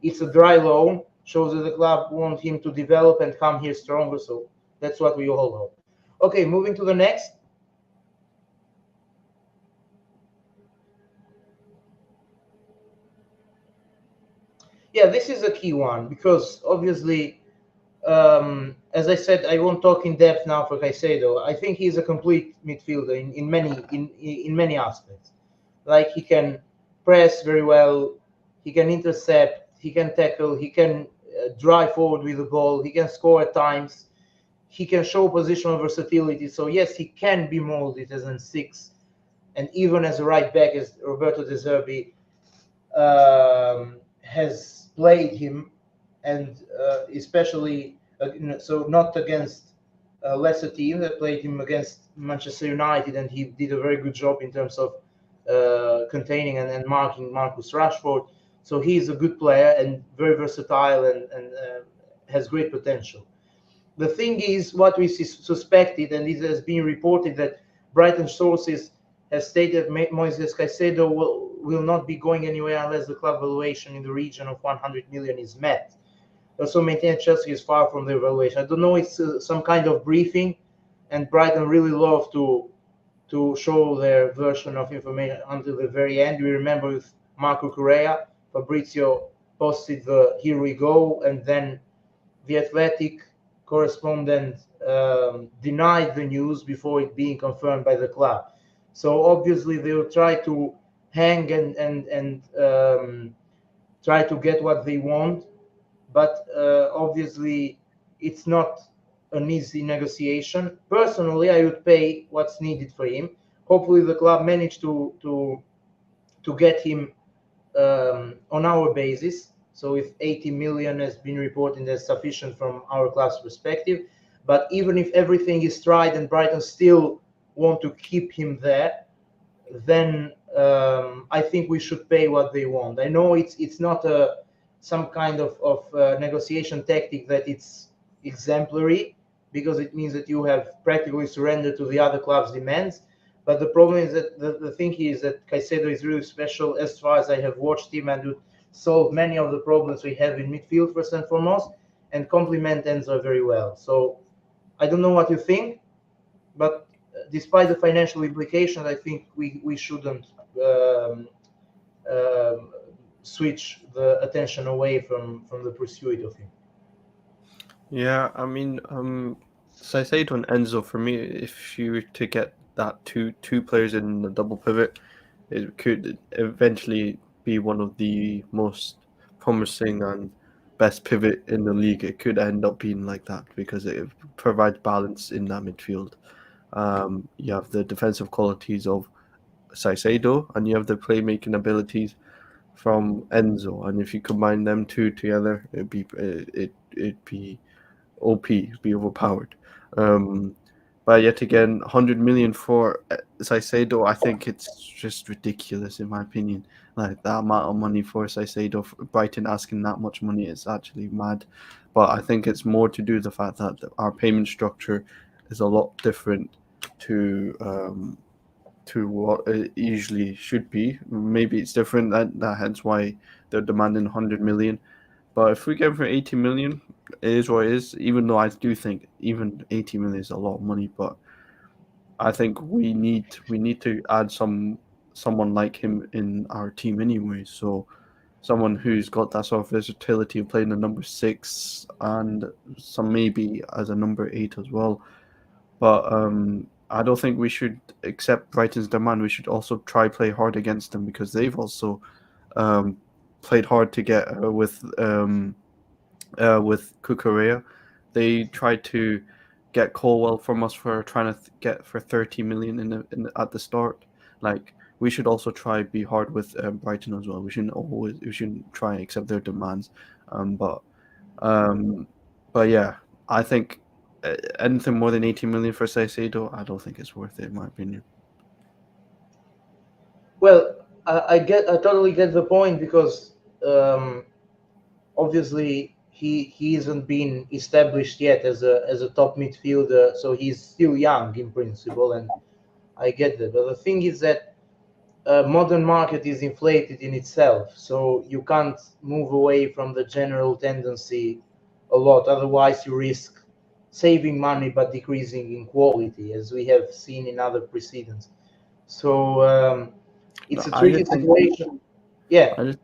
it's a dry loan shows that the club wants him to develop and come here stronger. So that's what we all hope. Okay, moving to the next. Yeah, this is a key one, because obviously, as I said, I won't talk in depth now for Caicedo. I think he's a complete midfielder in many aspects. Like, he can press very well, he can intercept, he can tackle, he can drive forward with the ball, he can score at times, he can show positional versatility. So yes, he can be molded as a six, and even as a right back, as Roberto De Zerbi has played him, and especially so not against a lesser team that played him against Manchester United, and he did a very good job in terms of containing and marking Marcus Rashford. So he's a good player and very versatile, and has great potential. The thing is, what we suspected, and it has been reported, that Brighton sources have stated Moises Caicedo will not be going anywhere unless the club valuation in the region of 100 million is met. Also maintain Chelsea is far from the valuation. I don't know, it's some kind of briefing, and Brighton really love to show their version of information until the very end. We remember with Marco Correa, Fabrizio posted the "here we go," and then the Athletic correspondent denied the news before it being confirmed by the club. So obviously they will try to hang and try to get what they want, but obviously it's not an easy negotiation. Personally, I would pay what's needed for him. Hopefully the club managed to get him on our basis. So if 80 million has been reported as sufficient from our club's perspective, but even if everything is tried and Brighton still want to keep him there, then I think we should pay what they want. I know it's not some kind of negotiation tactic that it's exemplary, because it means that you have practically surrendered to the other club's demands. But the problem is that the thing is that Caicedo is really special, as far as I have watched him, and would solve many of the problems we have in midfield first and foremost, and complement Enzo very well. So I don't know what you think, but despite the financial implications, I think we shouldn't switch the attention away from the pursuit of him. Yeah, I mean, Caicedo and Enzo, for me, if you were to get that two players in the double pivot, it could eventually be one of the most promising and best pivot in the league. It could end up being like that because it provides balance in that midfield. You have the defensive qualities of Caicedo, and you have the playmaking abilities from Enzo. And if you combine them two together, it'd be OP, be overpowered. But yet again, 100 million for Caicedo, I think it's just ridiculous in my opinion. Like, that amount of money for Caicedo, Brighton asking that much money is actually mad. But I think it's more to do with the fact that our payment structure is a lot different to to what it usually should be. Maybe it's different. Hence why they're demanding 100 million. But if we get him for 80 million, it is what it is. Even though I do think even 80 million is a lot of money, but I think we need to add someone like him in our team anyway. So someone who's got that sort of versatility of playing a number 6 and some maybe as a number 8 as well. But I don't think we should accept Brighton's demand. We should also try play hard against them because they've also um, played hard to get with Cucurella. They tried to get Colwell from us for trying to get for 30 million at the start. Like we should also try be hard with Brighton as well. We shouldn't try and accept their demands. But um, yeah, I think anything more than 80 million for Caicedo, I don't think it's worth it in my opinion. Well, I totally get the point because obviously he hasn't been established yet as a top midfielder, so he's still young in principle, and I get that. But the thing is that modern market is inflated in itself, so you can't move away from the general tendency a lot. Otherwise, you risk saving money but decreasing in quality, as we have seen in other precedents. So it's a tricky situation. Yeah.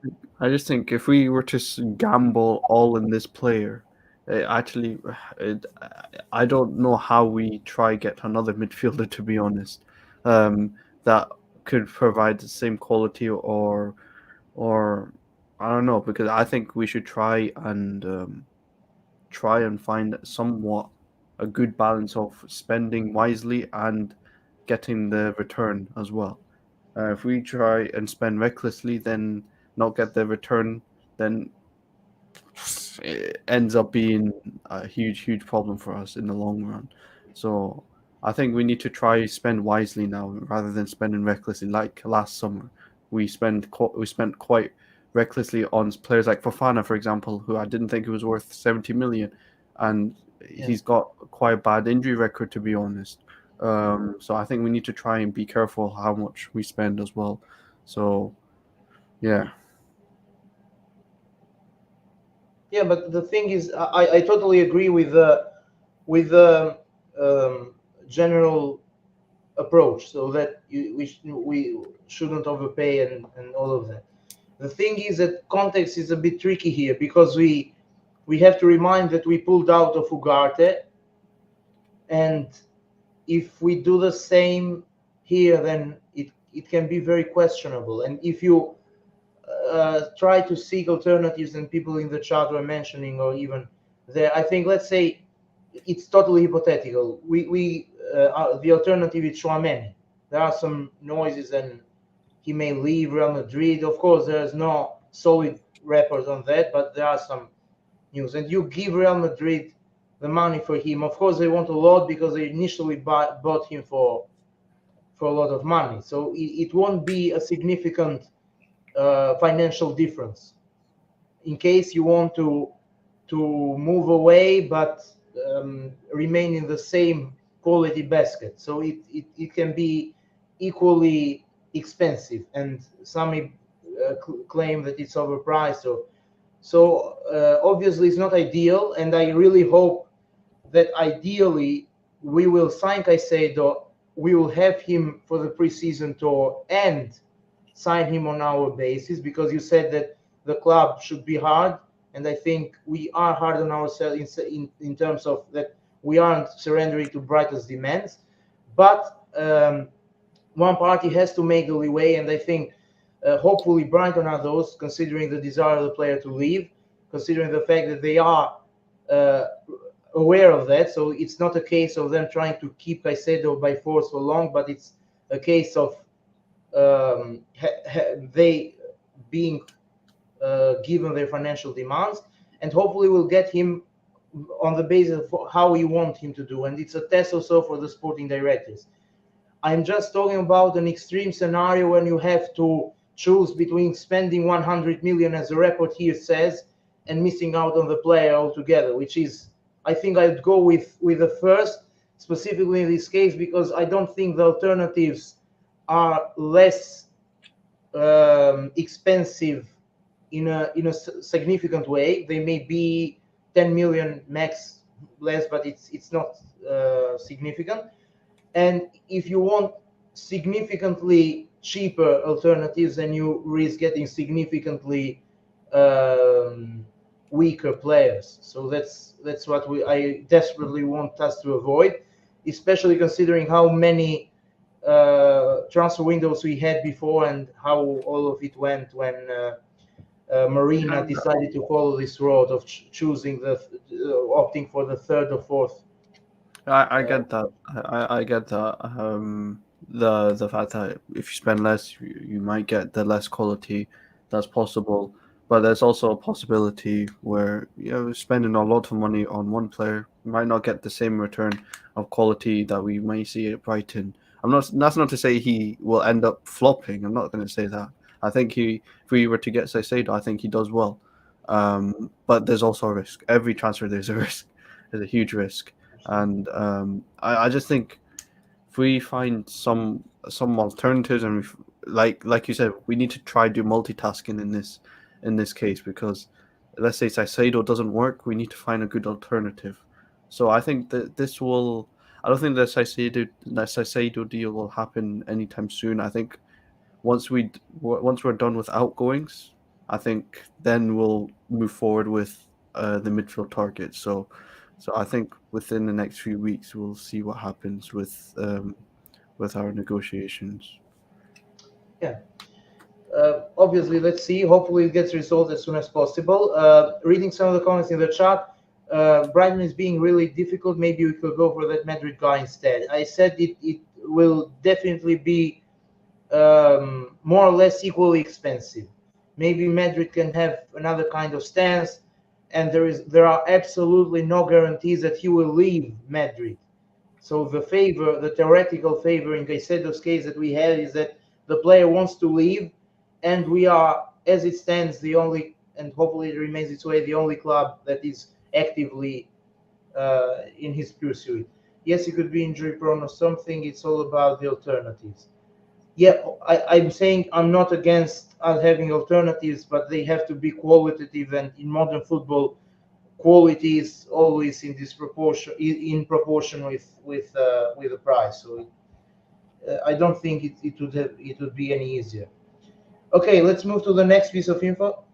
I just think if we were to gamble all in this player, actually, I don't know how we try get another midfielder. To be honest, that could provide the same quality or I don't know, because I think we should try and find somewhat a good balance of spending wisely and getting the return as well. If we try and spend recklessly, then not get the return, then it ends up being a huge problem for us in the long run. So I think we need to try spend wisely now rather than spending recklessly. Like last summer, we spent quite recklessly on players like Fofana, for example, who I didn't think it was worth 70 million, and he's got quite a bad injury record, to be honest. So I think we need to try and be careful how much we spend as well. So, yeah. Yeah, but the thing is, I totally agree with the general approach, so that we shouldn't overpay and all of that. The thing is that context is a bit tricky here because we have to remind that we pulled out of Ugarte, and if we do the same here, then it can be very questionable. And if you try to seek alternatives, and people in the chat were mentioning, or even there, I think, let's say it's totally hypothetical. The alternative is Chouameni. There are some noises, and he may leave Real Madrid. Of course, there is no solid report on that, but there are some news. And you give Real Madrid the money for him. Of course, they want a lot because they initially bought him for a lot of money. So it won't be a significant financial difference. In case you want to move away, but remain in the same quality basket, so it can be equally expensive, and some may claim that it's overpriced. So obviously it's not ideal, and I really hope that ideally we will sign Caicedo, we will have him for the preseason tour and sign him on our basis, because you said that the club should be hard, and I think we are hard on ourselves in terms of that we aren't surrendering to Brighton's demands. But one party has to make the leeway, and I think hopefully Brighton are those, considering the desire of the player to leave, considering the fact that they are aware of that. So it's not a case of them trying to keep Caicedo by force for long, but it's a case of they being given their financial demands, and hopefully we'll get him on the basis of how we want him to do. And it's a test also for the sporting directors. I'm just talking about an extreme scenario when you have to choose between spending 100 million, as the report here says, and missing out on the player altogether, which is, I think I'd go with the first, specifically in this case, because I don't think the alternatives are less expensive in a significant way. They may be 10 million max less, but it's not significant. And if you want significantly cheaper alternatives, then you risk getting significantly weaker players. So that's what I desperately want us to avoid, especially considering how many transfer windows we had before and how all of it went when Marina decided to follow this road of choosing opting for the third or fourth. I get that. I get that. The fact that if you spend less, you might get the less quality that's possible. But there's also a possibility where spending a lot of money on one player might not get the same return of quality that we may see at Brighton. I'm not. That's not to say he will end up flopping. I'm not going to say that. I think if we were to get Caicedo, I think he does well. But there's also a risk. Every transfer there's a risk. There's a huge risk. And I just think if we find some alternatives, and like you said, we need to try do multitasking in this case, because let's say Caicedo doesn't work, we need to find a good alternative. So I think that this will. I don't think the Caicedo deal will happen anytime soon. I think once we're done with outgoings, I think then we'll move forward with the midfield target. So I think within the next few weeks we'll see what happens with our negotiations. Yeah. Obviously, let's see. Hopefully, it gets resolved as soon as possible. Reading some of the comments in the chat, Brighton is being really difficult. Maybe we could go for that Madrid guy instead. I said it will definitely be more or less equally expensive. Maybe Madrid can have another kind of stance, and there are absolutely no guarantees that he will leave Madrid. So the theoretical favor in Caicedo's case that we have is that the player wants to leave, and we are, as it stands, the only, and hopefully it remains this way, the only club that is actively in his pursuit. Yes, he could be injury prone or something. It's all about the alternatives. Yeah, I'm saying I'm not against us having alternatives, but they have to be qualitative. And in modern football, quality is always in proportion with the price. So I don't think it would be any easier. Okay, let's move to the next piece of info.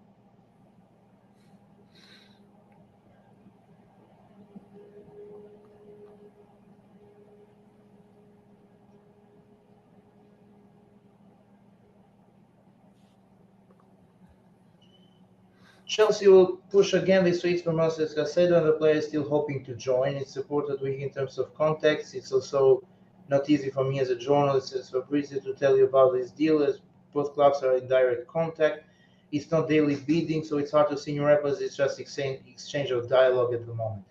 Chelsea will push again this week for Mauricio Caicedo, and the player is still hoping to join. It's supported week in terms of context. It's also not easy for me as a journalist, as Fabrizio, to tell you about this deal, as both clubs are in direct contact. It's not daily bidding, so it's hard to see new rappers. It's just exchange of dialogue at the moment.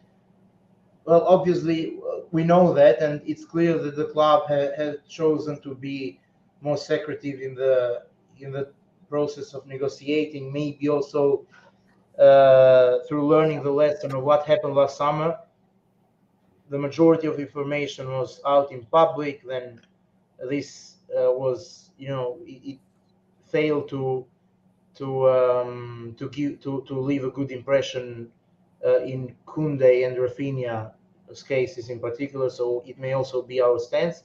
Well, obviously, we know that, and it's clear that the club has chosen to be more secretive in the process of negotiating. Maybe also through learning the lesson of what happened last summer. The majority of information was out in public. Then this was, it failed to leave a good impression in Koundé and Rafinha's cases in particular. So it may also be our stance.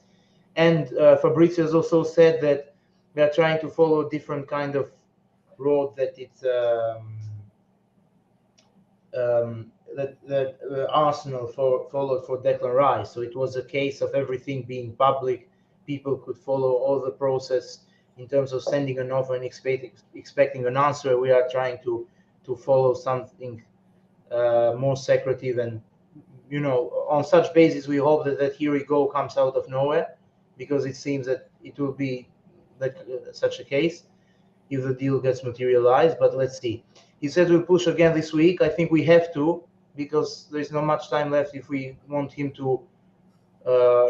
And Fabrizio has also said that we are trying to follow a different kind of road that it's that Arsenal followed for Declan Rice. So it was a case of everything being public. People could follow all the process in terms of sending an offer and expecting an answer. We are trying to follow something more secretive, and on such basis we hope that Here We Go comes out of nowhere, because it seems that it will be such a case if the deal gets materialized. But let's see. He said we'll push again this week. I think we have to, because there's not much time left if we want him to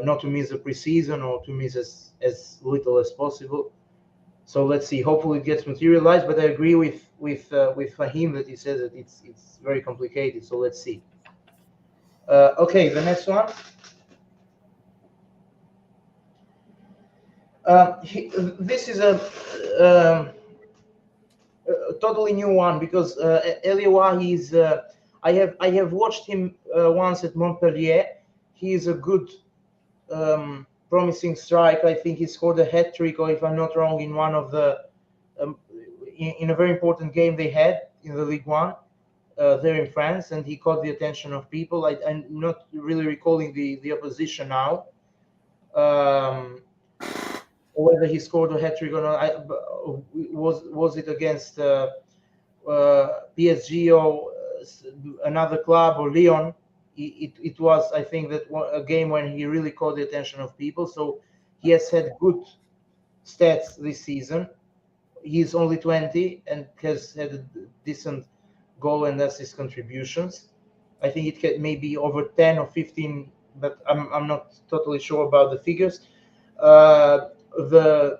not to miss the preseason, or to miss as little as possible. So let's see. Hopefully it gets materialized. But I agree with Fahim that he says that it's very complicated. So let's see. Okay, the next one. This is um, a totally new one because Eli Wahi is. I have watched him once at Montpellier. He is a good, promising striker. I think he scored a hat trick, or if I'm not wrong, in one of the um, in a very important game they had in the Ligue 1 there in France, and he caught the attention of people. I'm not really recalling the opposition now. Um, whether he scored a hat trick or not, was it against PSG or another club or Lyon? It was, I think, that a game when he really caught the attention of people. So he has had good stats this season. He's only 20 and has had a decent goal and assist contributions. I think it can maybe over 10 or 15, but I'm not totally sure about the figures. The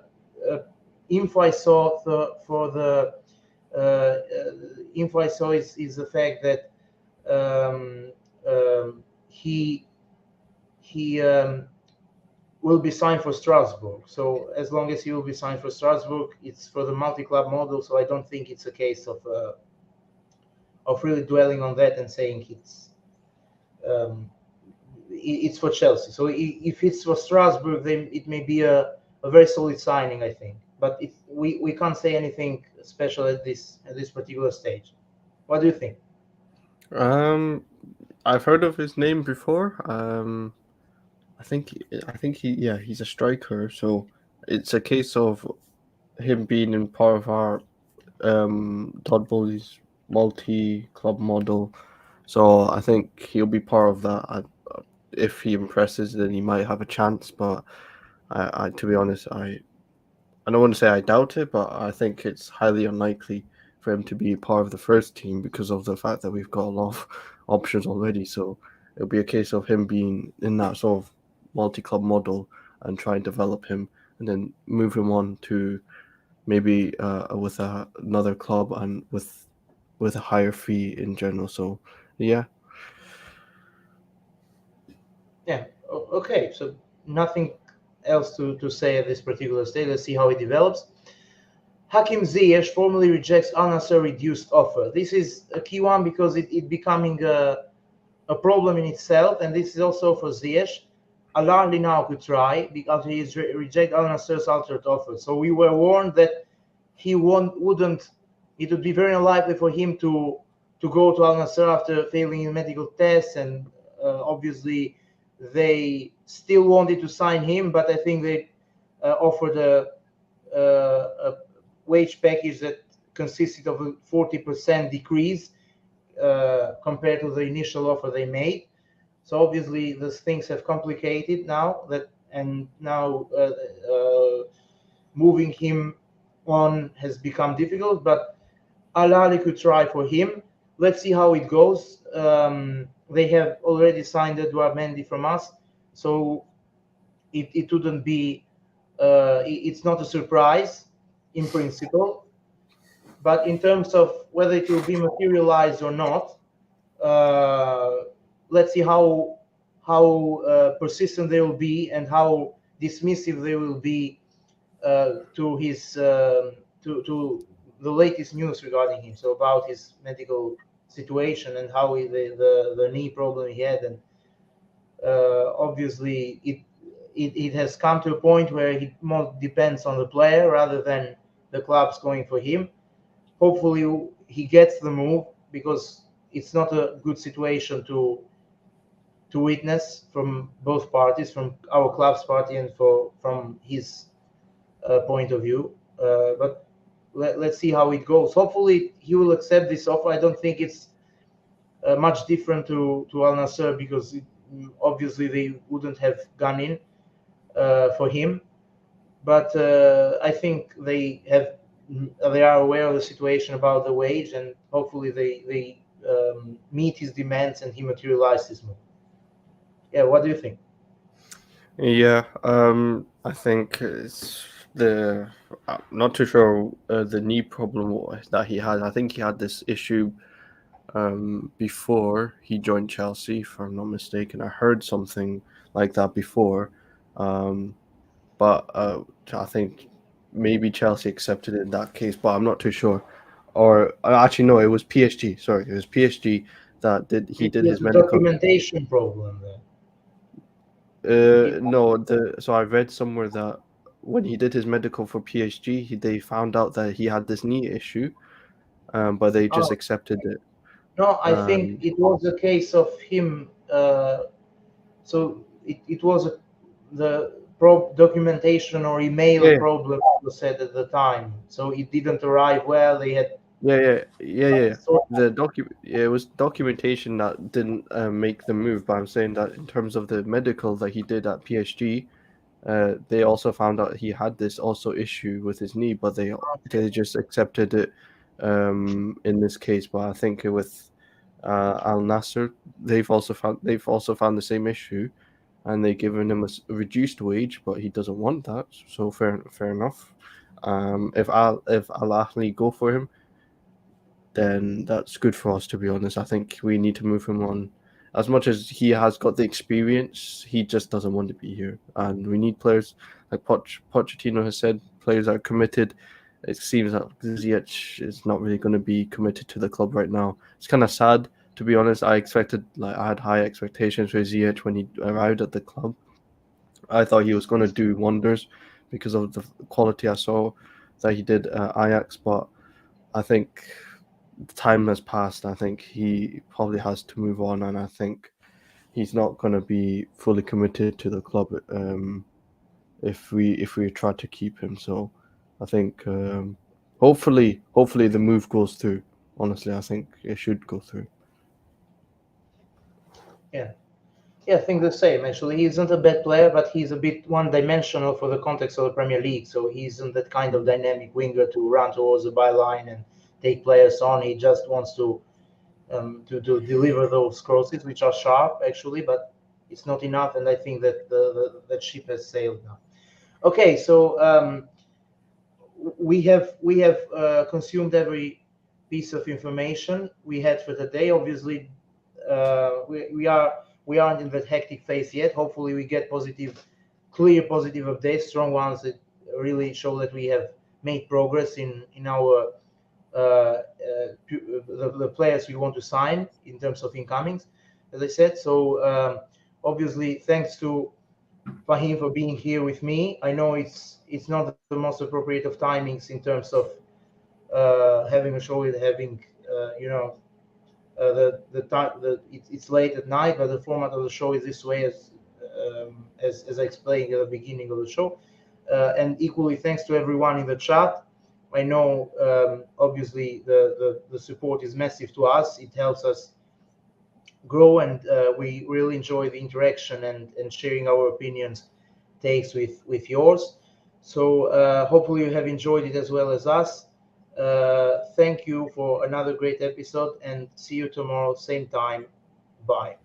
info I saw for the info I saw is the fact that um, he will be signed for Strasbourg. So as long as he will be signed for Strasbourg, it's for the multi-club model. So I don't think it's a case of really dwelling on that and saying um, it's for Chelsea. So if it's for Strasbourg, then it may be a very solid signing, I think. But we can't say anything special at this particular stage. What do you think? Um, I've heard of his name before. I think he's a striker, so it's a case of him being in part of our Todd Boehly's multi-club model. So I think he'll be part of that. If he impresses, then he might have a chance. But to be honest, I don't want to say I doubt it, but I think it's highly unlikely for him to be part of the first team because of the fact that we've got a lot of options already. So it'll be a case of him being in that sort of multi-club model and try and develop him, and then move him on to maybe with another club and with a higher fee in general. So yeah. Yeah. Okay. So nothing else to say at this particular stage. Let's see how it develops. Hakim Ziyech formally rejects Al Nassr reduced offer. This is a key one because it becoming a problem in itself, and this is also for Ziyech. Al Ahly now could try because he is reject Al Nassr's altered offer. So we were warned that he wouldn't. It would be very unlikely for him to go to Al Nassr after failing in medical tests, and obviously they still wanted to sign him, but I think they offered a wage package that consisted of a 40% decrease compared to the initial offer they made. So obviously these things have complicated now and now moving him on has become difficult. But Al Ahly could try for him. Let's see how it goes. They have already signed Edouard Mendy from us, so it wouldn't be. It's not a surprise in principle, but in terms of whether it will be materialized or not, uh, let's see how persistent they will be and how dismissive they will be to his to the latest news regarding him. So about his medical situation and how the knee problem he had, and obviously it has come to a point where it more depends on the player rather than the clubs going for him. Hopefully he gets the move because it's not a good situation to witness from both parties, from our club's party and from his point of view. But let's see how it goes. Hopefully he will accept this offer. I don't think it's much different to Al Nassr because obviously they wouldn't have gone in for him. But I think they are aware of the situation about the wage, and hopefully they meet his demands and he materializes his move. Yeah, what do you think? Yeah, I think it's the I'm not too sure the knee problem that he had. I think he had this issue before he joined Chelsea, if I'm not mistaken. I heard something like that before. Um, but I think maybe Chelsea accepted it in that case, but I'm not too sure. Or actually, no, it was PSG. Sorry, it was PSG that did. He It did was his a medical. documentation problem there. No, so I read somewhere that when he did his medical for PSG, they found out that he had this knee issue, but they just Oh, accepted it. no, I think Um, it was a case of him. So it was the documentation or email yeah, problem was said at the time. So it didn't arrive well. They had yeah. sort It was documentation that didn't make the move, but I'm saying that in terms of the medical that he did at PSG, they also found out he had this also issue with his knee, but they just accepted it in this case. But I think with Al Nasser, they've also found the same issue, and they've given him a reduced wage, but he doesn't want that. So fair enough. If Al Ahly go for him, then that's good for us. To be honest, I think we need to move him on. As much as he has got the experience, he just doesn't want to be here, and we need players like Pochettino has said, players that are committed. It seems that Ziyech is not really going to be committed to the club right now. It's kind of sad, to be honest. I had high expectations for Ziyech when he arrived at the club. I thought he was going to do wonders because of the quality I saw that he did at Ajax, but I think time has passed. I think he probably has to move on, and I think he's not going to be fully committed to the club if we try to keep him. So I think hopefully the move goes through. Honestly, I think it should go through. yeah. Yeah, I think the same. Actually, he isn't a bad player, but he's a bit one-dimensional for the context of the Premier League. So he isn't that kind of dynamic winger to run towards the byline and take players on. He just wants to deliver those crosses, which are sharp actually, but it's not enough. And I think that that ship has sailed now. Okay, so we have consumed every piece of information we had for the day. Obviously, we aren't in that hectic phase yet. Hopefully, we get clear positive updates, strong ones that really show that we have made progress in our the players we want to sign in terms of incomings, as I said. So obviously, thanks to Fahim for being here with me. I know it's not the most appropriate of timings in terms of having a show with having the time it's late at night, but the format of the show is this way as I explained at the beginning of the show. And equally, thanks to everyone in the chat. I know obviously the support is massive to us. It helps us grow, and we really enjoy the interaction and sharing our opinions, takes with yours. So hopefully you have enjoyed it as well as us. Thank you for another great episode, and see you tomorrow, same time. Bye.